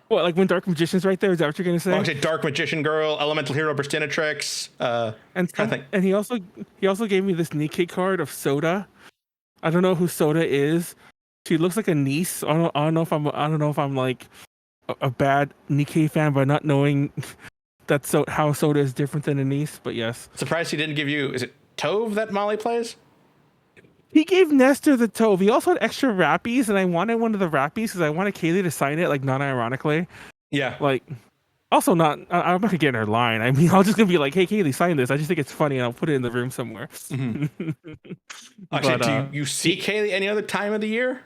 What, like when Dark Magician's right there? Is that what you're gonna say? I would say Dark Magician Girl, Elemental Hero Burstinatrix. And he also gave me this Nikkei card of Soda. I don't know who Soda is. She looks like a niece. I don't know if I'm like a bad Nikkei fan by not knowing that how Soda is different than a niece. But yes, Surprised he didn't give you. Is it Tove that Molly plays? he gave Nestor the Tove. He also had extra Rappies, and I wanted one of the Rappies because I wanted Kaylee to sign it, like non-ironically. Yeah. Like, also not. I'm not gonna get in her line. I mean, I'm just gonna be like, "Hey, Kaylee, sign this." I just think it's funny, and I'll put it in the room somewhere. Actually, But, do you see Kaylee any other time of the year?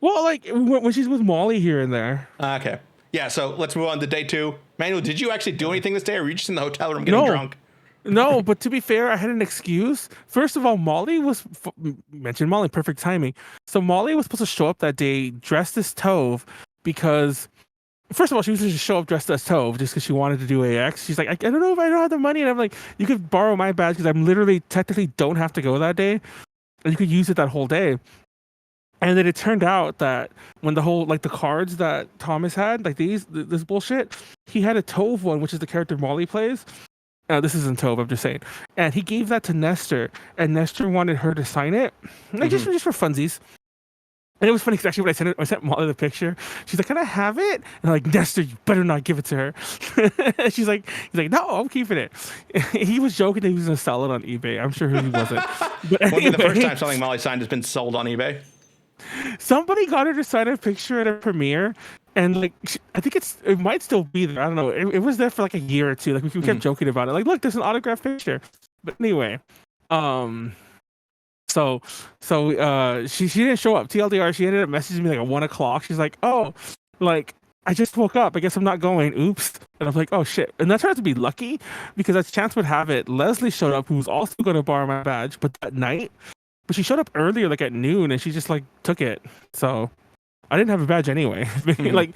Well, like when she's with Molly here and there. Okay. Yeah, so let's move on to day 2. Manuel, did you actually do anything this day, or were you just in the hotel room getting No. drunk? No, but to be fair, I had an excuse. First of all, Molly was mentioned Molly, perfect timing. So Molly was supposed to show up that day dressed as Tove because, first of all, she was supposed to show up dressed as Tove just because she wanted to do AX. She's like, I don't know if I don't have the money, and I'm like, you could borrow my badge because I'm literally technically don't have to go that day, and you could use it that whole day. And then it turned out that when the whole like the cards that Thomas had, like this bullshit, he had a Tove one, which is the character Molly plays. This isn't Tove, I'm just saying. And he gave that to Nestor, and Nestor wanted her to sign it, like just for funsies. And it was funny because actually when I sent Molly the picture, she's like, "Can I have it?" And I'm like, "Nestor, you better not give it to her." He's like, "No, I'm keeping it." He was joking that he was gonna sell it on eBay. I'm sure he wasn't. But Won't be the first anyway, time something Molly signed has been sold on eBay. somebody got her to sign a picture at a premiere, And like, I think it might still be there. I don't know. It was there for like a year or two. Like we kept joking about it. Like, look, there's an autographed picture. But anyway, um, she didn't show up. TLDR, she ended up messaging me like at 1 o'clock. She's like, oh, like I just woke up. I guess I'm not going. Oops. And I'm like, oh shit. And that turned out to be lucky because as chance would have it, Leslie showed up, who was also going to borrow my badge, but that night. But she showed up earlier, like at noon, and she just like took it. So I didn't have a badge anyway. Like,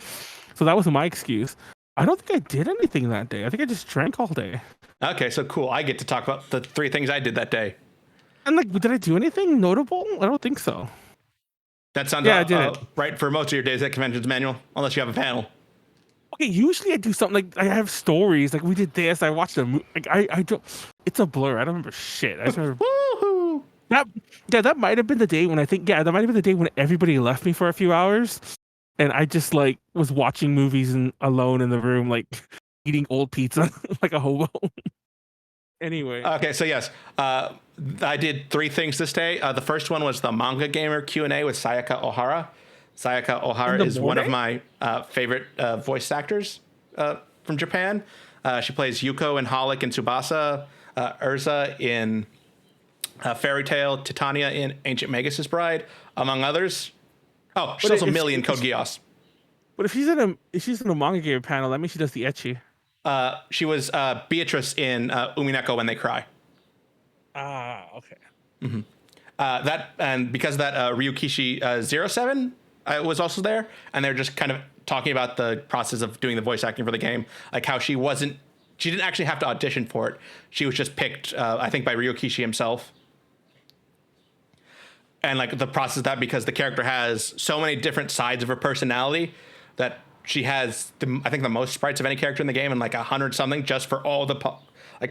so that was my excuse. I don't think I did anything that day. I think I just drank all day. Okay, so cool. I get to talk about the 3 things I did that day. And like, did I do anything notable? I don't think so. That sounds I did right for most of your days at conventions, Manuel, unless you have a panel. Okay, usually I do something like I have stories. Like we did this. I watched a movie. Like I don't. It's a blur. I don't remember shit. I just remember. Woohoo! That might have been the day when that might have been the day when everybody left me for a few hours, and I just like was watching movies and alone in the room, like eating old pizza like a hobo. Anyway. Okay, so yes, I did 3 things this day. The first one was the Manga Gamer Q&A with Sayaka Ohara. Sayaka Ohara is one of my favorite voice actors from Japan. She plays Yuko in Holic and Tsubasa, Urza in Fairy Tail, Titania in Ancient Magus' Bride, among others. Oh, she's also Millie in Code Geass. But if she's in a manga game panel, that means she does the ecchi. She was Beatrice in Umineko When They Cry. Ah, okay. Mm-hmm. That and because of that, Ryukishi 07 was also there, and they're just kind of talking about the process of doing the voice acting for the game, like how she didn't actually have to audition for it. She was just picked, I think, by Ryukishi himself. And like the process of that, because the character has so many different sides of her personality, that she has, I think, the most sprites of any character in the game, and like 100 something just for all the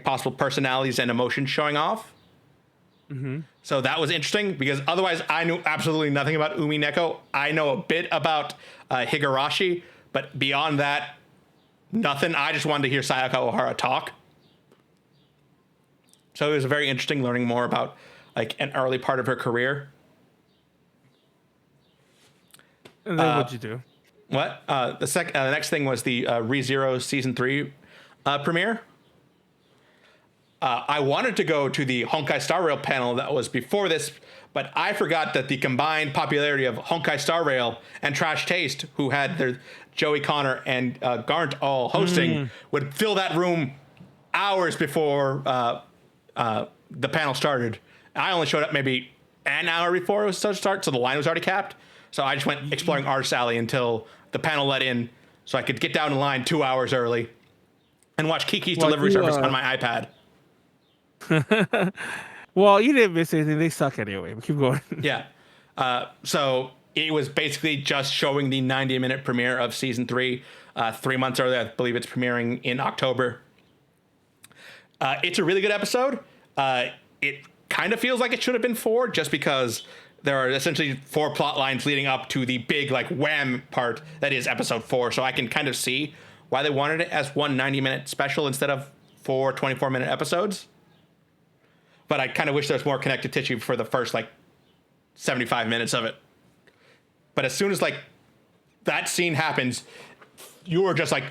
possible personalities and emotions showing off. Mm-hmm. So that was interesting because otherwise I knew absolutely nothing about Umineko. I know a bit about Higurashi, but beyond that, nothing. I just wanted to hear Sayaka Ohara talk. So it was very interesting learning more about like an early part of her career. And then what'd you do? What? The next thing was the ReZero Season 3 premiere. I wanted to go to the Honkai Star Rail panel that was before this, but I forgot that the combined popularity of Honkai Star Rail and Trash Taste, who had their Joey Connor and Garnt all hosting, would fill that room hours before the panel started. I only showed up maybe an hour before it was supposed to start, so the line was already capped. So I just went exploring Artist Alley until the panel let in, so I could get down in line 2 hours early and watch Kiki's delivery service on my iPad. Well, you didn't miss anything. They suck anyway. But keep going. Yeah. So it was basically just showing the 90-minute premiere of Season 3 3 months early. I believe it's premiering in October. It's a really good episode. It kind of feels like it should have been 4 just because there are essentially 4 plot lines leading up to the big like wham part that is episode 4. So I can kind of see why they wanted it as one 90-minute special instead of 4 24-minute episodes. But I kind of wish there was more connective tissue for the first like 75 minutes of it. But as soon as like that scene happens, you are just like,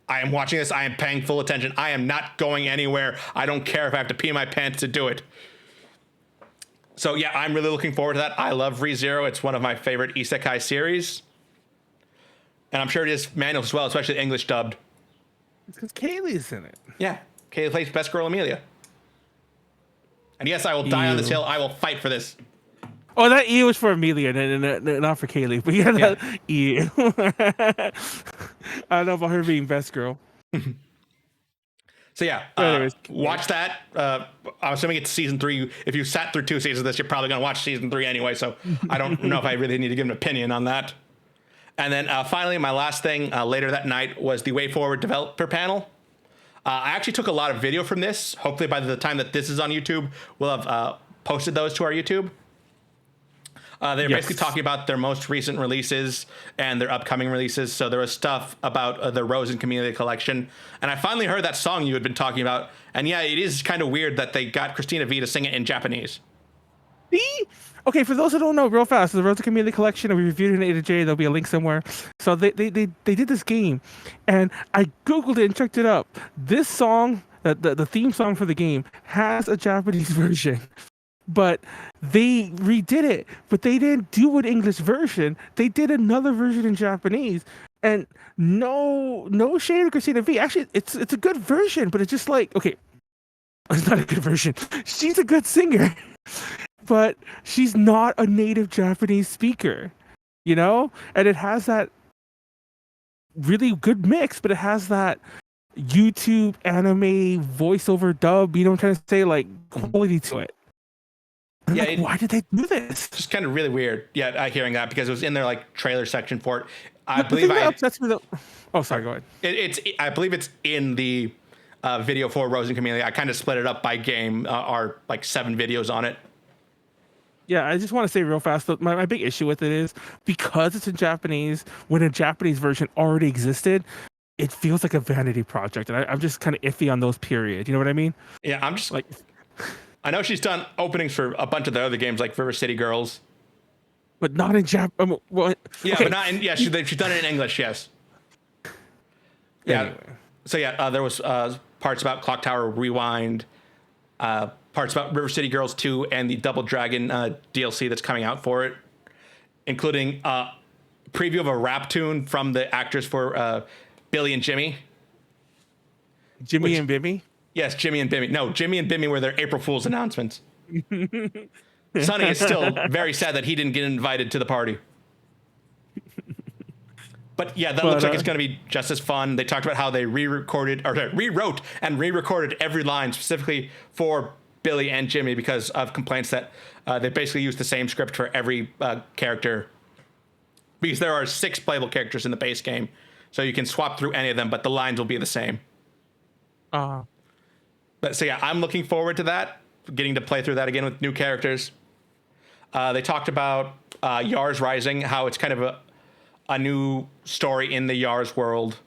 I am watching this. I am paying full attention. I am not going anywhere. I don't care if I have to pee my pants to do it. So yeah, I'm really looking forward to that. I love ReZero. It's one of my favorite isekai series. And I'm sure it is Manual as well, especially English dubbed. It's because Kaylee's in it. Yeah. Kaylee plays Best Girl Amelia. And yes, I will die on this hill. I will fight for this. Oh, that E was for Amelia, and not for Kaylee. But yeah, that E. I don't know about her being best girl. So yeah, watch that. I'm assuming it's season 3. If you sat through 2 seasons of this, you're probably going to watch season 3 anyway. So I don't know if I really need to give an opinion on that. And then finally, my last thing later that night was the Way Forward developer panel. I actually took a lot of video from this. Hopefully by the time that this is on YouTube, we'll have posted those to our YouTube. They're basically talking about their most recent releases and their upcoming releases. So there was stuff about the Rose and Camellia collection. And I finally heard that song you had been talking about. And yeah, it is kind of weird that they got Christina V to sing it in Japanese. See? Okay, for those who don't know, real fast, the Road to Chameleon collection, we reviewed it in A to J. There'll be a link somewhere. So they did this game, and I googled it and checked it up. This song, the theme song for the game, has a Japanese version, but they redid it. But they didn't do an English version. They did another version in Japanese, and no shade of Christina V. Actually, it's a good version, but it's just like okay, it's not a good version. She's a good singer. But she's not a native Japanese speaker, you know? And it has that really good mix, but it has that YouTube anime voiceover dub, you know what I'm trying to say? Like quality to it. And Yeah, like, why did they do this? Just kind of really weird. Yeah, hearing that because it was in their like trailer section for it. I The believe thing that upsets me though. Oh, sorry, go ahead. I believe it's in the video for Rose and Chameleon. I kind of split it up by game. Are like 7 videos on it. Yeah, I just want to say real fast, though, my big issue with it is because it's in Japanese, when a Japanese version already existed, it feels like a vanity project. And I'm just kind of iffy on those periods. You know what I mean? Yeah, I'm just Like, I know she's done openings for a bunch of the other games like River City Girls. but not in Japan. Well, Yeah, okay. but not in. Yeah, she's done it in English. Yes. Yeah. Anyway. So yeah, there was parts about Clock Tower Rewind, parts about River City Girls 2 and the Double Dragon DLC that's coming out for it, including preview of a rap tune from the actors for Billy and Jimmy. Jimmy and Bimmy. Yes, Jimmy and Bimmy. No, Jimmy and Bimmy were their April Fool's announcements. Sonny is still very sad that he didn't get invited to the party. But yeah, that looks like it's going to be just as fun. They talked about how they rewrote and re-recorded every line specifically for Billy and Jimmy because of complaints that they basically used the same script for every character. Because there are 6 playable characters in the base game, so you can swap through any of them, but the lines will be the same. But so yeah, I'm looking forward to that, getting to play through that again with new characters. They talked about Yars Rising, how it's kind of a new story in the Yars world.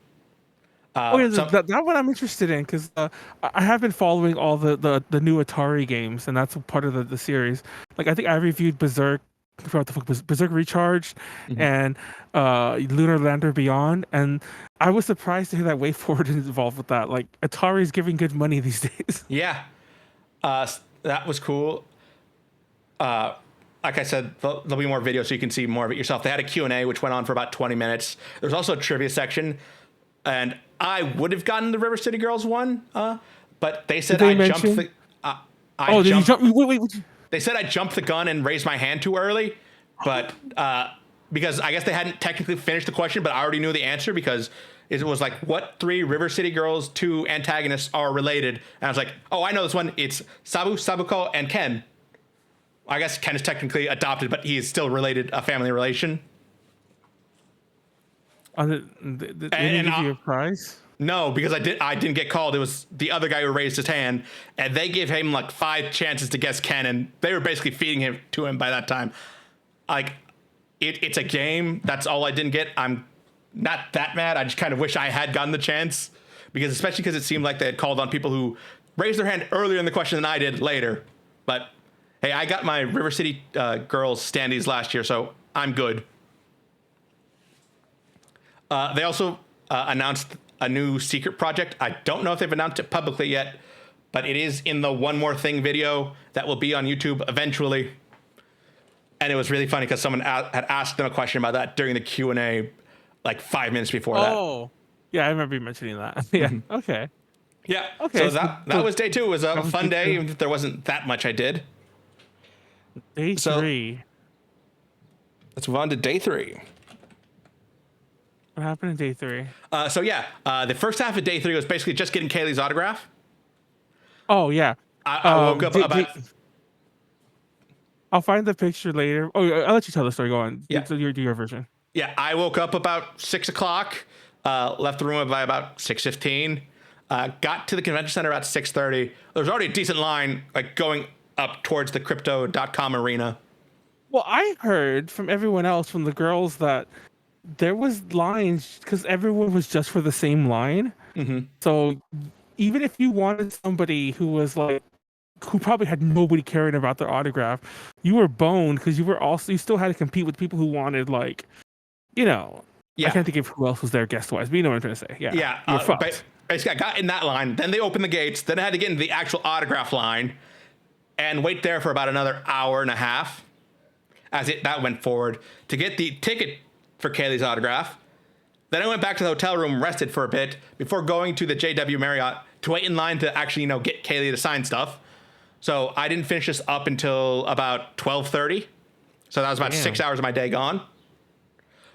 That one I'm interested in because I have been following all the new Atari games, and that's part of the series. Like I think I reviewed Berserk, I forgot the fuck Berserk Recharged, and Lunar Lander Beyond, and I was surprised to hear that WayForward is involved with that. Like Atari's giving good money these days. Yeah, that was cool. Like I said, there'll be more videos so you can see more of it yourself. They had a Q&A, which went on for about 20 minutes. There's also a trivia section, and I would have gotten the River City Girls one, but they said I jumped the... They said I jumped the gun and raised my hand too early, but because I guess they hadn't technically finished the question, but I already knew the answer because it was like, what 3 River City Girls 2 antagonists are related? And I was like, oh, I know this one. It's Sabu, Sabuko, and Ken. I guess Ken is technically adopted, but he is still related, a family relation. Did they give you a prize? No, because I didn't get called. It was the other guy who raised his hand, and they gave him like 5 chances to guess Ken, and they were basically feeding him to him by that time. Like, it's a game. That's all I didn't get. I'm not that mad. I just kind of wish I had gotten the chance, especially because it seemed like they had called on people who raised their hand earlier in the question than I did later. But hey, I got my River City Girls standees last year, so I'm good. They also announced a new secret project. I don't know if they've announced it publicly yet, but it is in the One More Thing video that will be on YouTube eventually. And it was really funny because someone had asked them a question about that during the Q&A like 5 minutes before that. Oh, yeah, I remember you mentioning that. Yeah, okay. Yeah, okay. So that was day 2. It was a fun day, even if there wasn't that much I did. Day 3. Let's move on to day 3. What happened in day 3? The first half of day 3 was basically just getting Kaylee's autograph. Oh yeah. I woke up about. I'll find the picture later. Oh, I'll let you tell the story. Go on. Yeah. Do your version. Yeah, I woke up about 6 o'clock. Left the room by about 6:15. Got to the convention center at 6:30. There was already a decent line like going up towards the Crypto.com arena. Well, I heard from everyone else, from the girls, that there was lines because everyone was just for the same line. So even if you wanted somebody who was like who probably had nobody caring about their autograph. You were boned because you still had to compete with people who wanted like, you know, I Yeah. can't think of who else was there guest wise, but you know what I'm trying to say. Yeah. Yeah. You're But fucked. basically, I got in that line. Then they opened the gates. Then I had to get into the actual autograph line and wait there for about another hour and a half as that went forward to get the ticket for Kaylee's autograph. Then I went back to the hotel room, rested for a bit before going to the JW Marriott to wait in line to actually, get Kaylee to sign stuff. So I didn't finish this up until about 12:30. So that was about Damn. 6 hours of my day gone.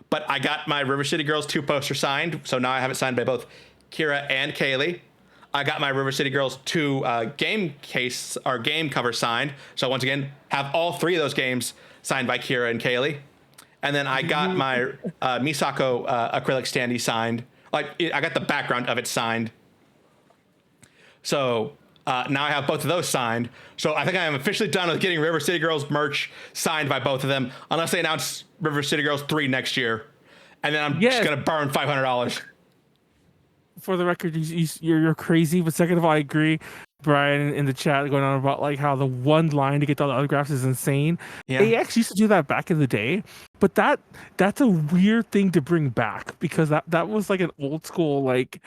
But I got my River City Girls 2 poster signed. So now I have it signed by both Kira and Kaylee. I got my River City Girls 2 game case or game cover signed. So once again, have all 3 of those games signed by Kira and Kaylee. And then I got my Misako acrylic standee signed. I got the background of it signed. So now I have both of those signed. So I think I am officially done with getting River City Girls merch signed by both of them, unless they announce River City Girls 3 next year. And then I'm just going to burn $500. For the record, you're crazy. But second of all, I agree. Brian in the chat going on about like how the one line to get all the autographs is insane. Yeah. AX used to do that back in the day, but that's a weird thing to bring back because that was like an old school, like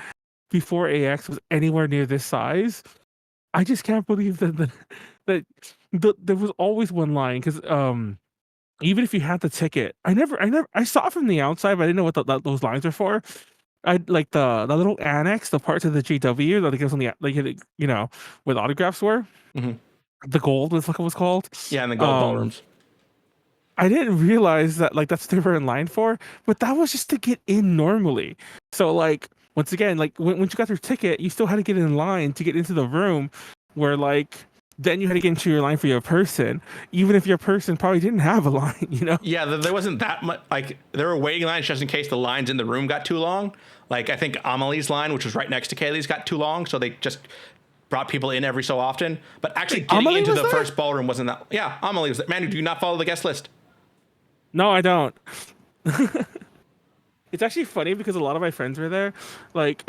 before AX was anywhere near this size. I just can't believe that there was always one line because even if you had the ticket, I saw it from the outside, but I didn't know what those lines are for. I like the little annex, the parts of the GW that it gives on the where the autographs were. Mm-hmm. The gold was like it was called. Yeah, in the gold ballrooms. I didn't realize that like that's what they were in line for, but that was just to get in normally. So like once again, like when you got your ticket, you still had to get in line to get into the room where like then you had to get into your line for your person, even if your person probably didn't have a line, Yeah, there wasn't that much. Like, there were waiting lines just in case the lines in the room got too long. Like, I think Amelie's line, which was right next to Kaylee's, got too long, so they just brought people in every so often. But actually getting Amelie into was the there? first ballroom wasn't that. Yeah, Amelie was there. Man, do you not follow the guest list? No, I don't. It's actually funny because a lot of my friends were there, like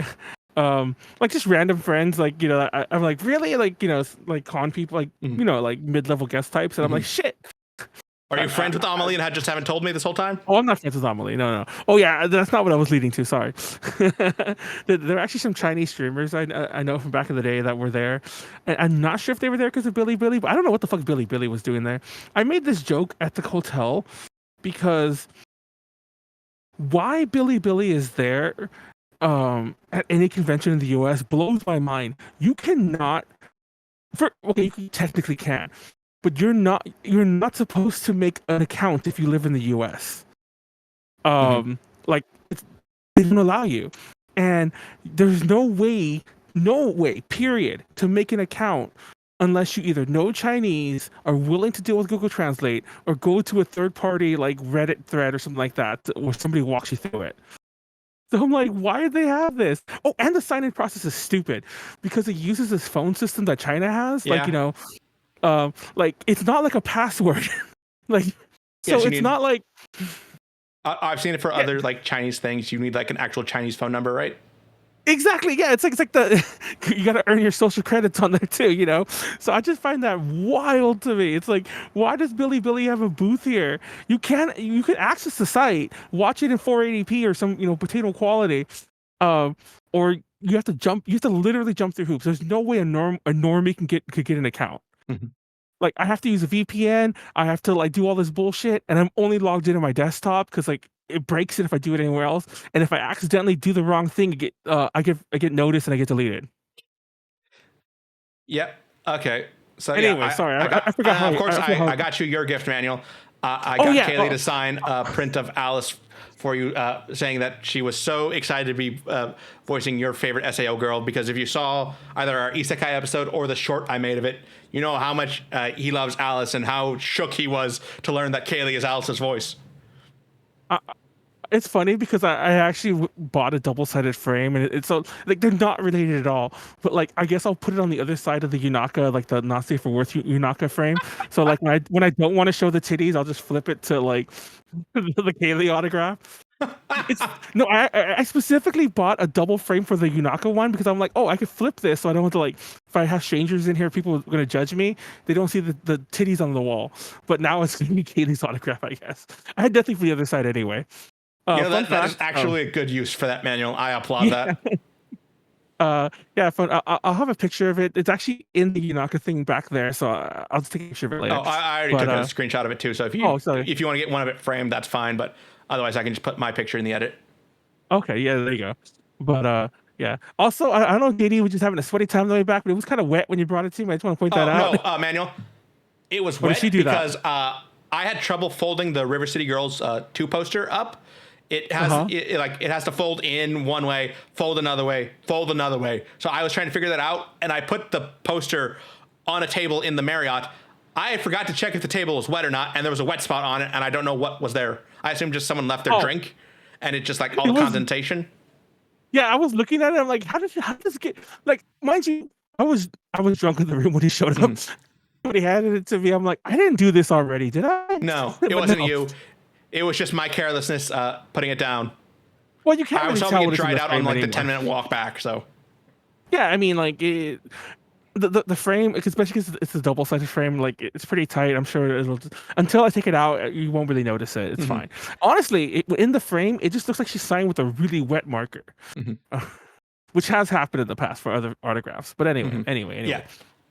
just random friends, like I'm like really like like con people, like like mid-level guest types, and I'm like shit. Are you friends with Amelie and just haven't told me this whole time? Oh, I'm not friends with Amelie. No. Oh yeah, that's not what I was leading to. Sorry. There are actually some Chinese streamers I know from back in the day that were there, and I'm not sure if they were there because of Billy, but I don't know what the fuck Billy was doing there. I made this joke at the hotel because why Billy is there at any convention in the US blows my mind. You cannot you technically can, but you're not supposed to make an account if you live in the US. Like they don't allow you. And there's no way, period, to make an account unless you either know Chinese, are willing to deal with Google Translate, or go to a third-party like Reddit thread or something like that, where somebody walks you through it. So I'm like, why did they have this? Oh, and the sign-in process is stupid because it uses this phone system that China has. Yeah. Like, like it's not like a password. Like, so Yes, it's not like. I've seen it for other like Chinese things. You need like an actual Chinese phone number, right? Exactly. Yeah, it's like the you got to earn your social credits on there too. So I just find that wild to me. It's like, why does Billy have a booth here? You can access the site, watch it in 480p or some potato quality, or you have to jump. You have to literally jump through hoops. There's no way a normie could get an account. Mm-hmm. Like I have to use a VPN. I have to like do all this bullshit, and I'm only logged in on my desktop because like it breaks it if I do it anywhere else. And if I accidentally do the wrong thing, I get noticed and I get deleted. Yep. Okay. So anyway, sorry, I forgot how. Of course, I got you your gift manual. I got Kaylee to sign a print of Alice for you, saying that she was so excited to be voicing your favorite SAO girl, because if you saw either our Isekai episode or the short I made of it, you know how much he loves Alice and how shook he was to learn that Kaylee is Alice's voice. It's funny because I actually bought a double-sided frame, and it's so like they're not related at all. But like I guess I'll put it on the other side of the Yunaka, like the not safe for work Yunaka frame. So like when I don't want to show the titties, I'll just flip it to like the Kaylee autograph. It's no, I specifically bought a double frame for the Yunaka one because I'm like, oh, I could flip this, so I don't have to like if I have strangers in here, people are gonna judge me. They don't see the titties on the wall. But now it's gonna be Kaylee's autograph, I guess. I had definitely for the other side anyway. Fun That is fact. actually a good use for that manual. I applaud Yeah, that. yeah, fun. I'll have a picture of it. It's actually in the Yunaka thing back there, so I'll just take a picture of it later. Oh, I already But took a screenshot of it too. So oh, sorry. if you want to get one of it framed, that's fine. But otherwise, I can just put my picture in the edit. Okay, yeah, there you go. But yeah. Also, I don't know if JD was just having a sweaty time on the way back, but it was kind of wet when you brought it to me. I just want to point that Oh no, out. Manuel, it was Or did wet she do that? because I had trouble folding the River City Girls 2 poster up. It has Uh-huh. it has to fold in one way, fold another way, fold another way. So I was trying to figure that out, and I put the poster on a table in the Marriott. I forgot to check if the table was wet or not, and there was a wet spot on it, and I don't know what was there. I assume just someone left their Oh, drink, and it just like all it the was condensation. yeah, I was looking at it. I'm like, how does it get like mind you, I was drunk in the room when he showed up. Mhm. When he handed it to me, I'm like, I didn't do this already, did I? No, it But wasn't no. you. It was just my carelessness putting it down. Well, you can't I was really hoping tell it what is in dried the out on frame like the anymore. 10-minute walk back. So Yeah, I mean, like the frame, especially because it's a double sided frame, like it's pretty tight. I'm sure it'll until I take it out, you won't really notice it. It's Mhm. fine. Honestly, in the frame, it just looks like she's signed with a really wet marker, Mhm. which has happened in the past for other autographs. But anyway, Mhm. anyway. Yeah.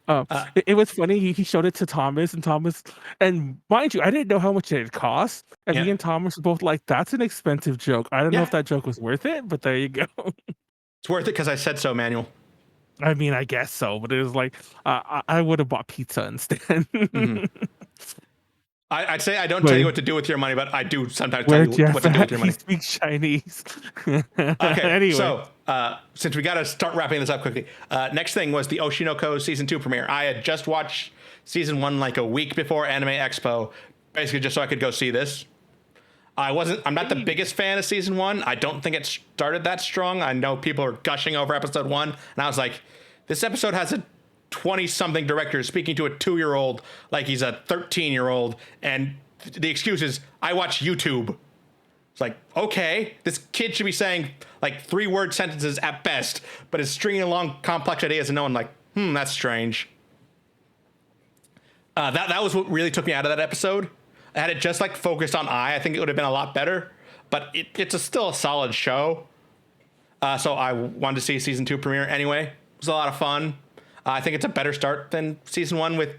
Uh, It was funny. He showed it to Thomas, and Thomas, and mind you, I didn't know how much it cost. And yeah. me and Thomas were both like, "That's an expensive joke." I don't know Yeah. if that joke was worth it, but there you go. It's worth it because I said so, Manuel. I mean, I guess so, but it was like I would have bought pizza instead. Mhm. I'd say I don't tell Wait, you what to do with your money, but I do sometimes tell where you what Jeff to do with at? your He money. speaks Chinese. Okay, Anyway, so since we got to start wrapping this up quickly, next thing was the Oshinoko season 2 premiere. I had just watched season 1 like a week before Anime Expo, basically just so I could go see this. I'm not the biggest fan of season 1. I don't think it started that strong. I know people are gushing over episode 1, and I was like, this episode has a 20-something director speaking to a 2-year-old like he's a 13-year-old, and the excuse is, I watch YouTube. It's like, okay, this kid should be saying like 3-word sentences at best, but is stringing along complex ideas and no one like, that's strange. That was what really took me out of that episode. Had it just like focused on I think it would have been a lot better, but it's still a solid show. So I wanted to see season 2 premiere anyway. It was a lot of fun. I think it's a better start than season 1 with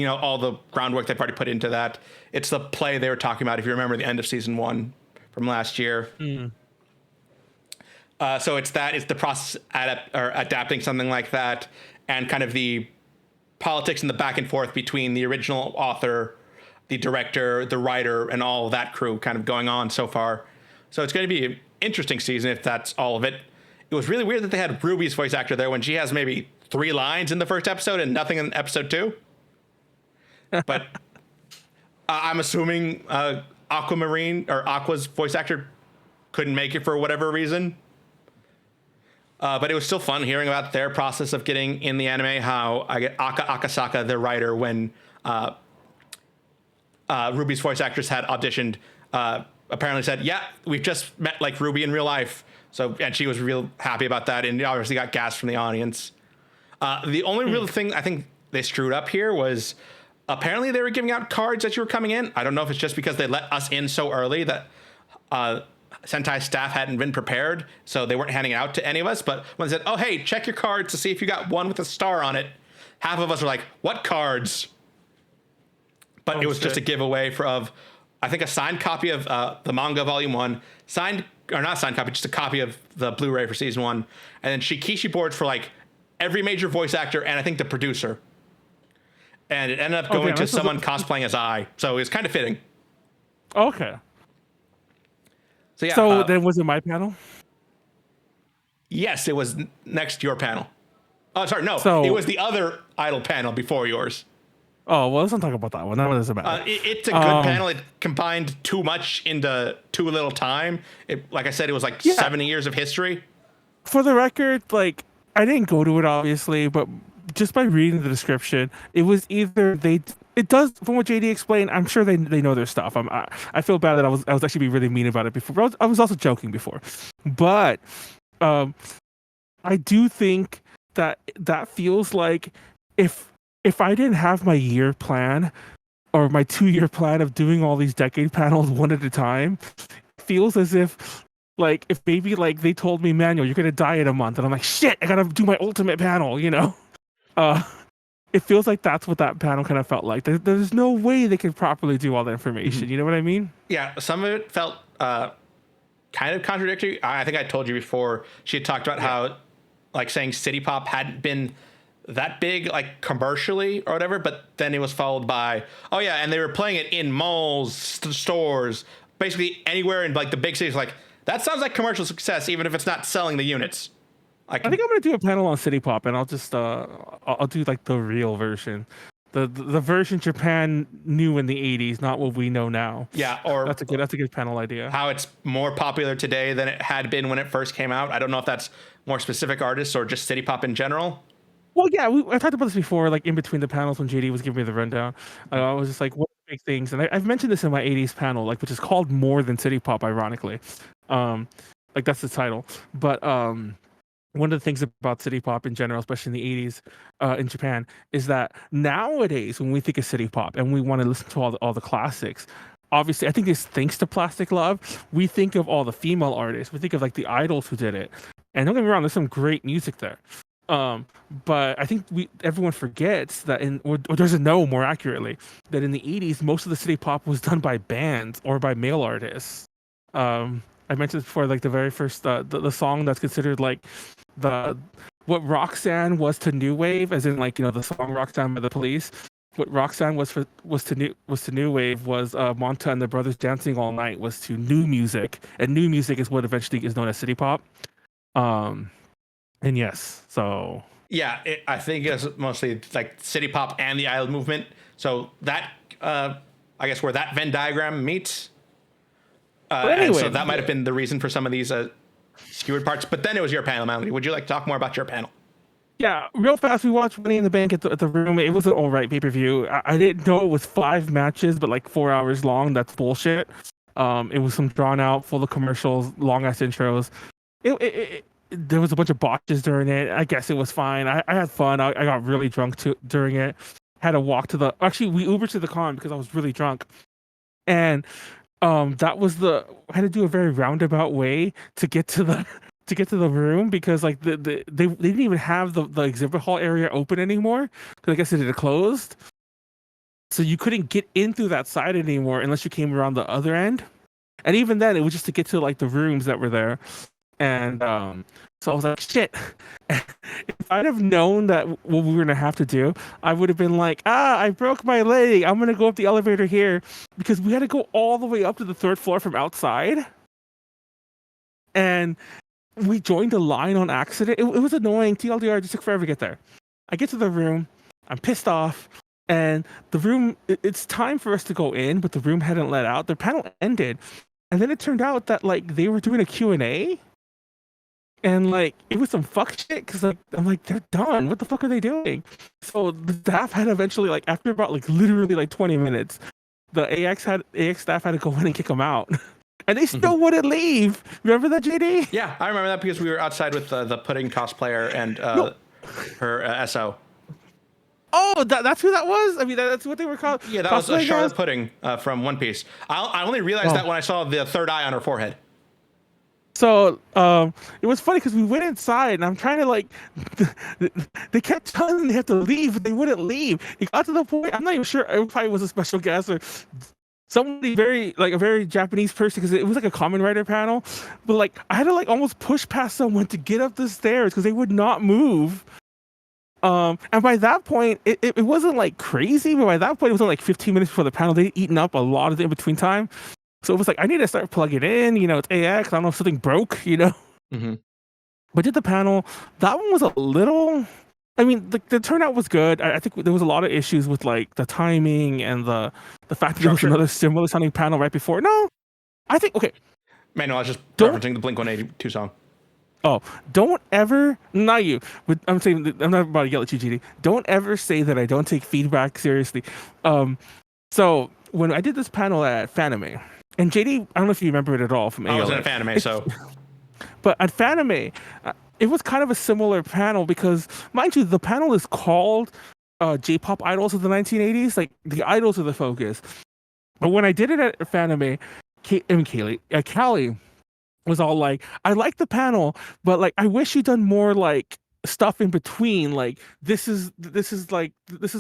all the groundwork they've already put into that. It's the play they were talking about, if you remember the end of season 1 from last year. So it's the process or adapting something like that, and kind of the politics and the back and forth between the original author, the director, the writer, and all of that crew kind of going on so far. So it's going to be an interesting season if that's all of it. It was really weird that they had Ruby's voice actor there when she has maybe 3 lines in the first episode and nothing in episode 2. But I'm assuming Aquamarine or Aqua's voice actor couldn't make it for whatever reason. But it was still fun hearing about their process of getting in the anime, how I get Aka Akasaka, the writer, when Ruby's voice actress had auditioned, apparently said, yeah, we've just met like Ruby in real life. And she was real happy about that, and obviously got gas from the audience. The only real thing I think they screwed up here was apparently they were giving out cards as you were coming in. I don't know if it's just because they let us in so early that Sentai staff hadn't been prepared, so they weren't handing it out to any of us. But when they said, oh, hey, check your cards to see if you got one with a star on it, half of us were like, what cards? But it was just a giveaway of, I think, a signed copy of the manga volume 1, not signed copy, just a copy of the Blu-ray for season 1, and then Shikishi boards for like every major voice actor and I think the producer. And it ended up going to someone cosplaying as I, so it was kind of fitting. Okay. So yeah. So then was it my panel? Yes, it was next to your panel. Oh, sorry, no. So, it was the other idol panel before yours. Oh, well, let's not talk about that one. That one doesn't matter. It's a good panel. It combined too much into too little time. Like I said, it was like 70 years of history. For the record, like, I didn't go to it, obviously, but just by reading the description, it was either it does, from what JD explained. I'm sure they know their stuff. I feel bad that I was actually being really mean about it before. But I was also joking before, but um, I do think that feels like if I didn't have my year plan or my 2 year plan of doing all these decade panels one at a time, it feels as if like if maybe like they told me, Manuel, you're gonna die in a month, and I'm like, shit, I gotta do my ultimate panel, you know. Uh, it feels like that's what that panel kind of felt like. There's no way they could properly do all the information. You know what I mean? Yeah, some of it felt kind of contradictory. I think I told you before. She had talked about how, like, saying City Pop hadn't been that big, like, commercially or whatever, but then it was followed by, oh yeah, and they were playing it in malls, stores, basically anywhere in like the big cities. Like, that sounds like commercial success, even if it's not selling the units. I think I'm gonna do a panel on City Pop, and I'll just I'll do like the real version, the version Japan knew in the '80s, not what we know now. Yeah, or That's a good panel idea. how it's more popular today than it had been when it first came out. I don't know if that's more specific artists or just City Pop in general. Well, yeah, I talked about this before, like in between the panels when JD was giving me the rundown. I was just like, what are the big things? And I've mentioned this in my '80s panel, like which is called More Than City Pop, ironically. Um, like that's the title, but one of the things about city pop in general, especially in the '80s in Japan, is that nowadays when we think of city pop and we want to listen to all the classics, obviously I think it's thanks to Plastic Love, we think of all the female artists, we think of like the idols who did it, and don't get me wrong, there's some great music there. But I think everyone forgets that or doesn't know more accurately that in the '80s most of the city pop was done by bands or by male artists. I mentioned before, like the very first the song that's considered like the what Roxanne was to new wave, as in like, you know, the song Roxanne by the Police. What Roxanne was to new wave was Monta and the Brothers Dancing All Night was to new music, and new music is what eventually is known as city pop. Um, and yes, so Yeah, I think it's mostly like City Pop and the idol movement. So that I guess where that Venn diagram meets. anyway, and so that might have been the reason for some of these skewered parts. But then it was your panel, Melanie. Would you like to talk more about your panel? yeah, real fast, we watched Money in the Bank at the room. It was an all right pay-per-view. I didn't know it was 5 matches, but like 4 hours long. That's bullshit. It was some drawn out, full of commercials, long ass intros. There was a bunch of botches during it. I guess it was fine. I had fun. I got really drunk during it. Had to walk to actually we Ubered to the con because I was really drunk. And that was I had to do a very roundabout way to get to the room because like they didn't even have the exhibit hall area open anymore because I guess it had closed. So you couldn't get in through that side anymore unless you came around the other end. And even then, it was just to get to like the rooms that were there. And so I was like, shit. If I'd have known that what we were gonna have to do, I would have been like, I broke my leg. I'm gonna go up the elevator here because we had to go all the way up to the 3rd floor from outside. And we joined a line on accident. It was annoying. TLDR just took forever to get there. I get to the room. I'm pissed off. And the room, it's time for us to go in, but the room hadn't let out. The panel ended. And then it turned out that like they were doing a Q&A. And like it was some fuck shit because like I'm like, they're done. What the fuck are they doing? So the staff had eventually, like after about like literally like 20 minutes, the AX staff had to go in and kick them out. And they still wouldn't leave. Remember that, JD? Yeah, I remember that because we were outside with the pudding cosplayer and her SO. Oh, that's who that was? I mean, that's what they were called? Yeah, that was Charlotte guys? Pudding from One Piece. I only realized that when I saw the third eye on her forehead. So it was funny because we went inside and I'm trying to like, they kept telling them they have to leave, but they wouldn't leave. It got to the point, I'm not even sure if I was a special guest or somebody a very Japanese person because it was like a common writer panel, but like I had to like almost push past someone to get up the stairs because they would not move. And by that point, it wasn't like crazy, but by that point, it was only like 15 minutes before the panel. They'd eaten up a lot of the in between time. So it was like, I need to start plugging in, you know, it's AX. I don't know if something broke, you know. Mm-hmm. But did the panel, that one was a little, I mean, the turnout was good. I think there was a lot of issues with like the timing and the fact that there was another similar sounding panel right before. No, I think, okay. Man, no, I was just referencing the Blink-182 song. Oh, don't ever, not you, but I'm saying, I'm not about to yell at you, GD. Don't ever say that I don't take feedback seriously. Um, so when I did this panel at Fanime, and JD, I don't know if you remember it at all from I ALA. wasn't a Fanime, so But at Fanime, it was kind of a similar panel because, mind you, the panel is called J-pop idols of the 1980s. Like the idols are the focus. But when I did it at Fanime, Callie was all like, I like the panel, but like I wish you'd done more like stuff in between. Like this is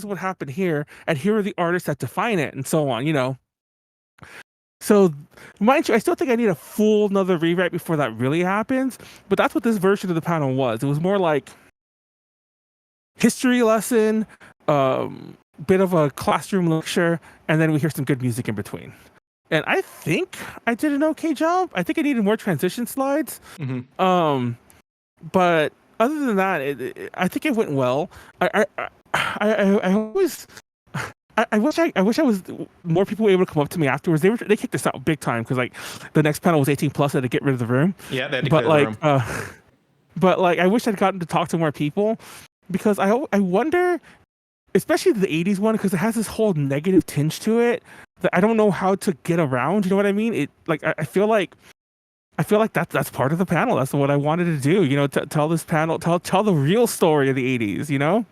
what happened here, and here are the artists that define it, and so on. You know. So, mind you, I still think I need a full another rewrite before that really happens. But that's what this version of the panel was. It was more like history lesson, bit of a classroom lecture, and then we hear some good music in between. And I think I did an okay job. I think I needed more transition slides. But other than that, I think it went well. I always. I wish I was more people were able to come up to me afterwards. They kicked us out big time because like the next panel was 18 plus. I had to get rid of the room. yeah, they had to But clear the like, room. but like I wish I'd gotten to talk to more people because I wonder, especially the 80s one, because it has this whole negative tinge to it that I don't know how to get around. You know what I mean? It like I feel like that's part of the panel. That's what I wanted to do. You know, tell this panel, tell the real story of the 80s. You know,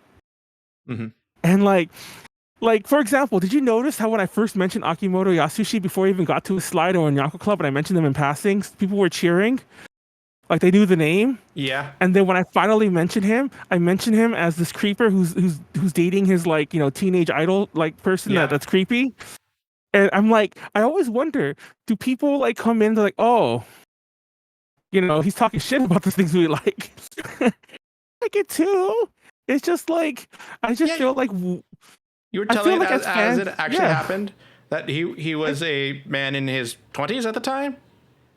and like, for example, did you notice how when I first mentioned Akimoto Yasushi before I even got to a slide or Nyako Club and I mentioned them in passing, people were cheering? Like they knew the name? Yeah. And then when I finally mentioned him, I mentioned him as this creeper who's dating his like, you know, teenage idol like person that's creepy. And I'm like, I always wonder, do people like come in, they're like, oh, you know, he's talking shit about the things we like. I like it too. It's just like I just feel like you were telling like as it actually happened that he was a man in his 20s at the time.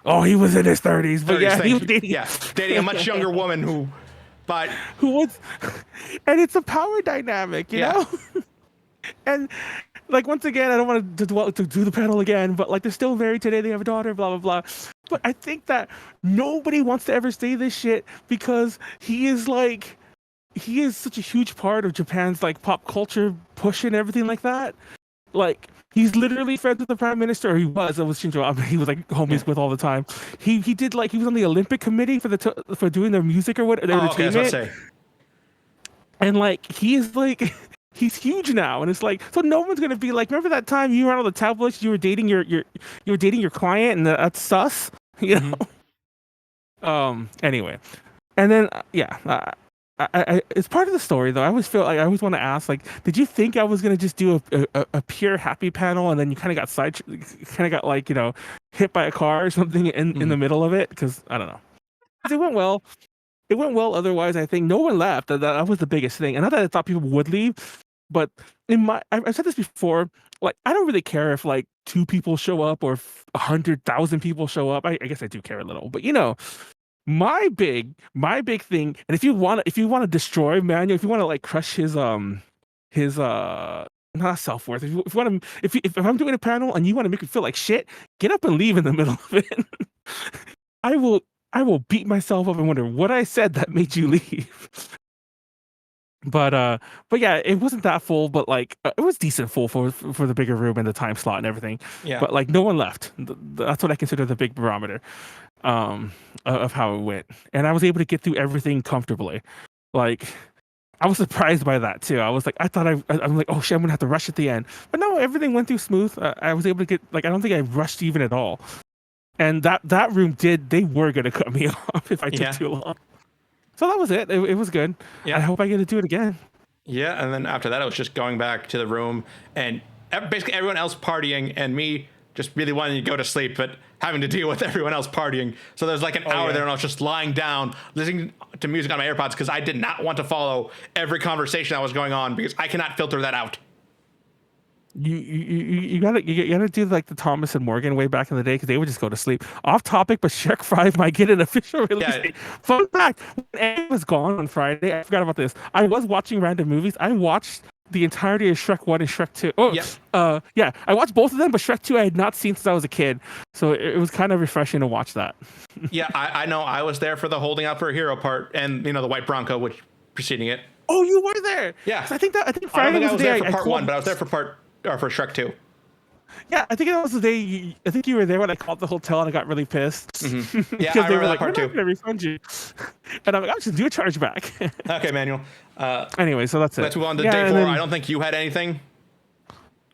Oh, he was in his 30s, but he was dating. Yeah, dating a much younger woman who was, and it's a power dynamic, you know. And like once again, I don't want to do the panel again, but like they're still married today. They have a daughter, blah blah blah. But I think that nobody wants to ever say this shit because he is such a huge part of Japan's like pop culture push and everything like that. Like he's literally friends with the prime minister. Or he was. That was Shinzo Abe. He was like homies with all the time. He did like he was on the Olympic committee for doing their music or what their entertainment. Okay, I was about to say. And like he is like he's huge now, and it's like so no one's gonna be like, remember that time you were on all the tabloids, you were dating your client, and that's sus, you know. Anyway, and then I it's part of the story though. I always feel like I always want to ask, like, did you think I was gonna just do a pure happy panel, and then you kind of got like, you know, hit by a car or something in the middle of it? Because I don't know. It went well. It went well. Otherwise, I think no one left. That was the biggest thing. And not that I thought people would leave, but I've said this before. Like, I don't really care if like 2 people show up or 100,000 people show up. I guess I do care a little, but you know. My big thing, and if you want to destroy Manuel, if you want to like crush his not self-worth, if I'm doing a panel and you want to make me feel like shit, get up and leave in the middle of it. I will beat myself up and wonder what I said that made you leave. But yeah, it wasn't that full, but like it was decent full for the bigger room and the time slot and everything. Yeah. But like no one left. That's what I consider the big barometer of how it went, and I was able to get through everything comfortably. Like I was surprised by that too. I was like, I'm like, oh shit, I'm gonna have to rush at the end, but no, everything went through smooth. I was able to get like I don't think I rushed even at all. And that room they were gonna cut me off if I took too long. So that was it. It was good. Yeah. I hope I get to do it again. Yeah, and then after that, I was just going back to the room and basically everyone else partying and me just really wanting to go to sleep, but having to deal with everyone else partying. So there's like an hour there and I was just lying down, listening to music on my AirPods because I did not want to follow every conversation that was going on because I cannot filter that out. You gotta do like the Thomas and Morgan way back in the day because they would just go to sleep. Off topic, but Shrek 5 might get an official release. Yeah. Fun fact: when Annie was gone on Friday, I forgot about this. I was watching random movies. I watched the entirety of Shrek 1 and Shrek 2. Oh, Yeah. yeah, I watched both of them, but Shrek 2 I had not seen since I was a kid, so it was kind of refreshing to watch that. Yeah, I know. I was there for the holding out for a hero part, and the white Bronco, which preceding it. Oh, you were there. Yeah. 'Cause I think I don't Friday think I was was the day there for part called, one, but I was there for for Shrek 2. Yeah, I think that was the day. I think you were there when I called the hotel and I got really pissed. Mm-hmm. Yeah, I Because they remember were that like, part "We're not too. gonna refund you," and I'm like, "I'll just do a chargeback." Okay, Manuel. Anyway, so that's it. Let's move on to Yeah, day and 4. then I don't think you had anything.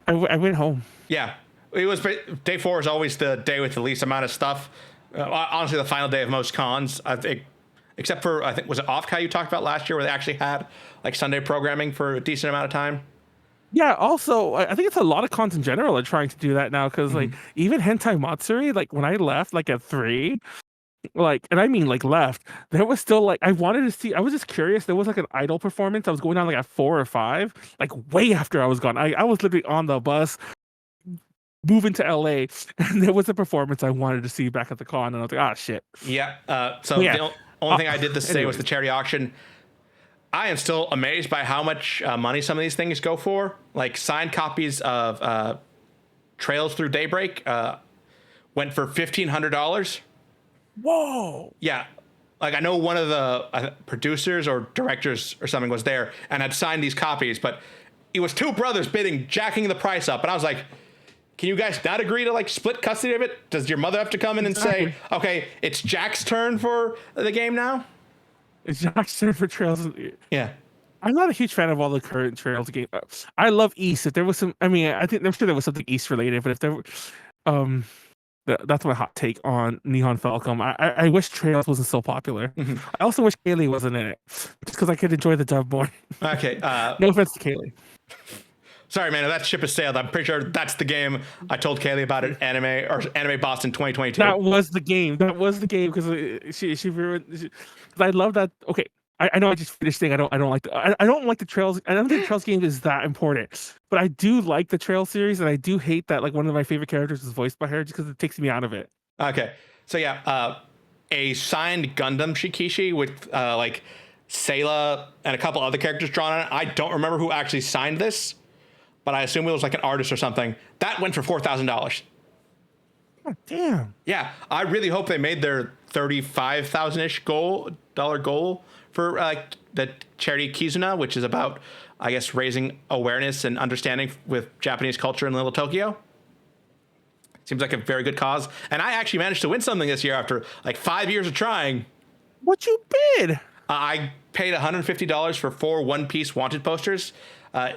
I went home. Yeah, it was day 4 is always the day with the least amount of stuff. Honestly, the final day of most cons, I think, except for I think was it Offkai you talked about last year, where they actually had like Sunday programming for a decent amount of time. Yeah. Also, I think it's a lot of cons in general are trying to do that now because like even Hentai Matsuri, like when I left like at 3, like, and I mean like left, there was still like I wanted to see. I was just curious. There was like an idol performance. I was going on like at 4 or 5, like way after I was gone. I was literally on the bus moving to LA, and there was a performance I wanted to see back at the con, and I was like, ah, shit. Yeah. So Yeah. the only thing I did this day was Anyways. the charity auction. I am still amazed by how much money some of these things go for. Like signed copies of Trails Through Daybreak went for $1,500. Whoa. Yeah. Like I know one of the producers or directors or something was there and had signed these copies, but it was 2 brothers bidding, jacking the price up. And I was like, can you guys not agree to like split custody of it? Does your mother have to come in and say, okay, it's Jack's turn for the game now? It's Jackson for Trails. Yeah. I'm not a huge fan of all the current Trails games. I love East. If there was some, I mean, I'm sure there was something East related, but if there, um, that's my hot take on Nihon Falcom. I wish Trails wasn't so popular. I also wish Kaylee wasn't in it, just because I could enjoy the dub more. Okay. No offense to Kaylee. Sorry, man. That ship has sailed. I'm pretty sure that's the game I told Kaylee about at Anime Boston 2022. That was the game. That was the game because she ruined. 'Cause I love that. Okay, I know I just finished saying I don't like I don't like the Trails. I don't think the Trails game is that important, but I do like the Trail series, and I do hate that like one of my favorite characters is voiced by her just because it takes me out of it. Okay. So yeah, a signed Gundam Shikishi with like Sayla and a couple other characters drawn on it. I don't remember who actually signed this, but I assume it was like an artist or something. That went for $4,000. God damn. Yeah, I really hope they made their $35,000-ish dollar goal for the charity Kizuna, which is about, I guess, raising awareness and understanding with Japanese culture in Little Tokyo. Seems like a very good cause, and I actually managed to win something this year after like 5 years of trying. What you bid? I paid $150 for 4 One Piece wanted posters,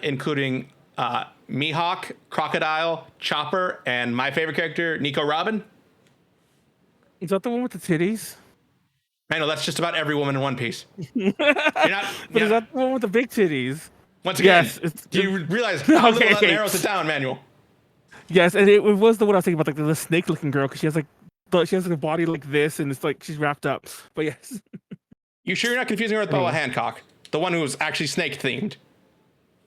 including Mihawk, Crocodile, Chopper, and my favorite character, Nico Robin. Is that the one with the titties? Man, no, that's just about every woman in One Piece. You're not. But is that the one with the big titties? Once again, Yes, do you realize how little that narrows it down, Manuel? Yes, and it was the one I was thinking about, like the snake-looking girl, because she has a body like this, and it's like she's wrapped up. But yes, You sure you're not confusing her with Boa Hancock, the one who was actually snake themed?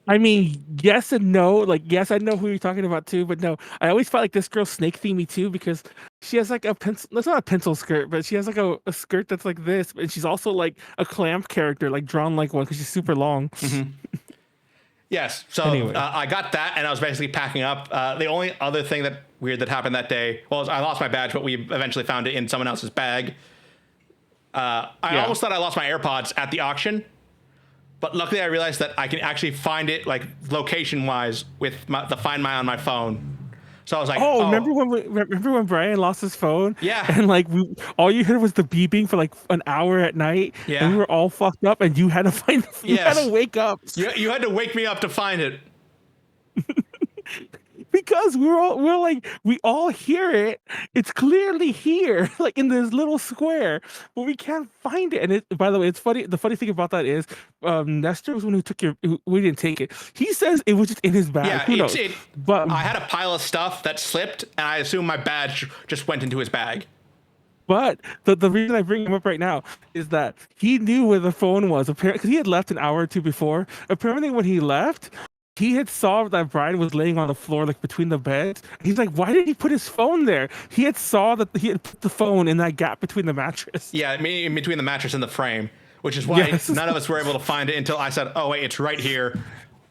I mean, yes and no. Like, yes, I know who you're talking about too, but no, I always felt like this girl snake themey too because she has like a pencil. That's not a pencil skirt, but she has like a skirt that's like this, and she's also like a clamp character, like drawn like one because she's super long. Yes. So Anyway. I got that, and I was basically packing up. The only other thing that weird that happened that day, well, I lost my badge, but we eventually found it in someone else's bag. I almost thought I lost my AirPods at the auction, but luckily I realized that I can actually find it like location-wise with the Find My on my phone. So I was like, Oh, remember when Brian lost his phone? Yeah. And like all you heard was the beeping for like an hour at night. Yeah. And we were all fucked up, and you had to find. You had Yes. to wake up You had to wake me up to find it. because we all hear it. It's clearly here, like in this little square, but we can't find it. And by the way, it's funny. The funny thing about that is, Nestor was the one who took we didn't take it. He says it was just in his bag. Yeah, Who knows? But I had a pile of stuff that slipped, and I assume my badge just went into his bag. But the reason I bring him up right now is that he knew where the phone was, apparently, because he had left an hour or two before. Apparently, when he left, he had saw that Brian was laying on the floor, like between the beds. He's like, "Why did he put his phone there?" He had saw that he had put the phone in that gap between the mattress. Yeah, in between the mattress and the frame, which is why Yes. none of us were able to find it until I said, "Oh wait, it's right here."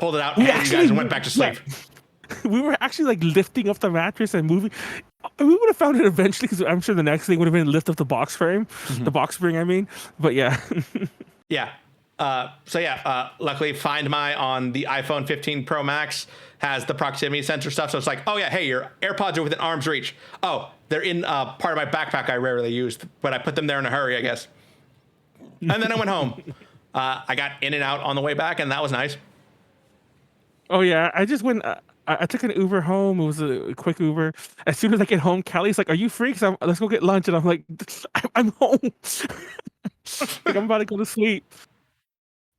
pulled it out, We handed you guys, and went back to yeah. sleep. We were actually like lifting up the mattress and moving. We would have found it eventually because I'm sure the next thing would have been lift up the box frame, the box spring. I mean, but yeah. Yeah. Luckily Find My on the iPhone 15 Pro Max has the proximity sensor stuff. So it's like, oh yeah, hey, your AirPods are within arm's reach. Oh, they're in part of my backpack I rarely use, but I put them there in a hurry, I guess. And then I went home. I got in and out on the way back, and that was nice. Oh yeah, I just went. I took an Uber home. It was a quick Uber. As soon as I get home, Callie's like, "Are you free? Let's go get lunch." And I'm like, "I'm home. Like I'm about to go to sleep."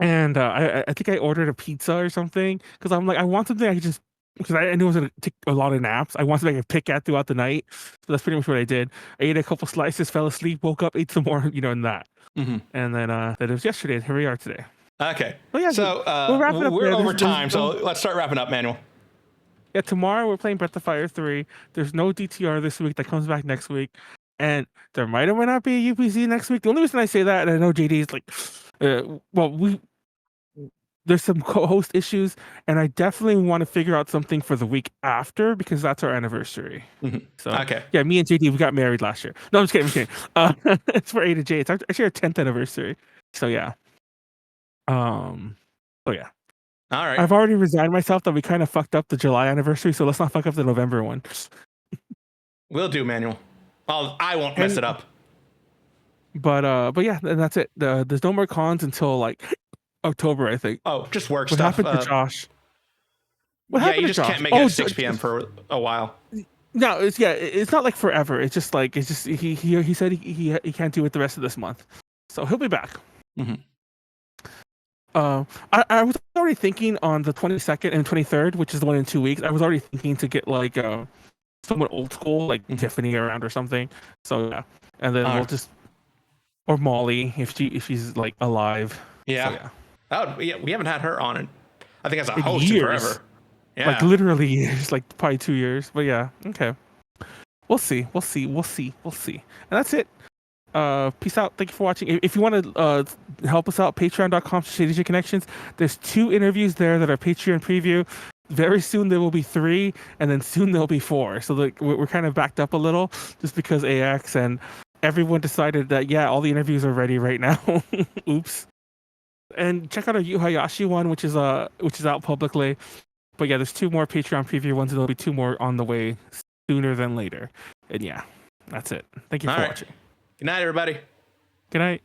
And I think I ordered a pizza or something because I'm like, I want something I could just because I knew I was gonna take a lot of naps. I want something I could pick at throughout the night. So that's pretty much what I did. I ate a couple slices, fell asleep, woke up, ate some more, and that. And then that it was yesterday. And here we are today. Okay. But yeah, So we'll wrap it up we're there. over time, so let's start wrapping up, Manuel. Yeah, tomorrow we're playing Breath of Fire 3. There's no DTR this week. That comes back next week. And there might or might not be a UPC next week. The only reason I say that, and I know JD is like, there's some co-host issues, and I definitely want to figure out something for the week after because that's our anniversary. So Okay. yeah, me and JD, we got married last year. No, I'm just kidding. It's for A to J. It's actually our 10th anniversary. So yeah. So yeah. All right. I've already resigned myself that we kind of fucked up the July anniversary, so let's not fuck up the November one. Will do, Manuel. I won't mess it up. But yeah, and that's it. There's no more cons until like October, I think. Oh, just work What stuff. happened to Josh? You just can't make it at 6 p.m. for a while. No, it's not like forever. It's just he said he can't do it the rest of this month, so he'll be back. I was already thinking on the 22nd and 23rd, which is the one in 2 weeks. I was already thinking to get like someone old school, like Tiffany around or something. So yeah, and then we'll just or Molly if she's like alive. Yeah. So, yeah. We haven't had her on it. I think as a host years. forever. Yeah. Like literally years, like probably 2 years. But yeah, okay. We'll see. And that's it. Peace out. Thank you for watching. If you want to help us out, patreon.com/ShadyJConnections. There's 2 interviews there that are Patreon preview. Very soon there will be 3, and then soon there'll be 4. So like we're kind of backed up a little just because AX and everyone decided that all the interviews are ready right now. Oops. And check out our Yu Hayashi one, which is out publicly. But yeah, there's 2 more Patreon preview ones, and there'll be 2 more on the way sooner than later. And yeah, that's it. Thank you for watching. Good night, everybody. Good night.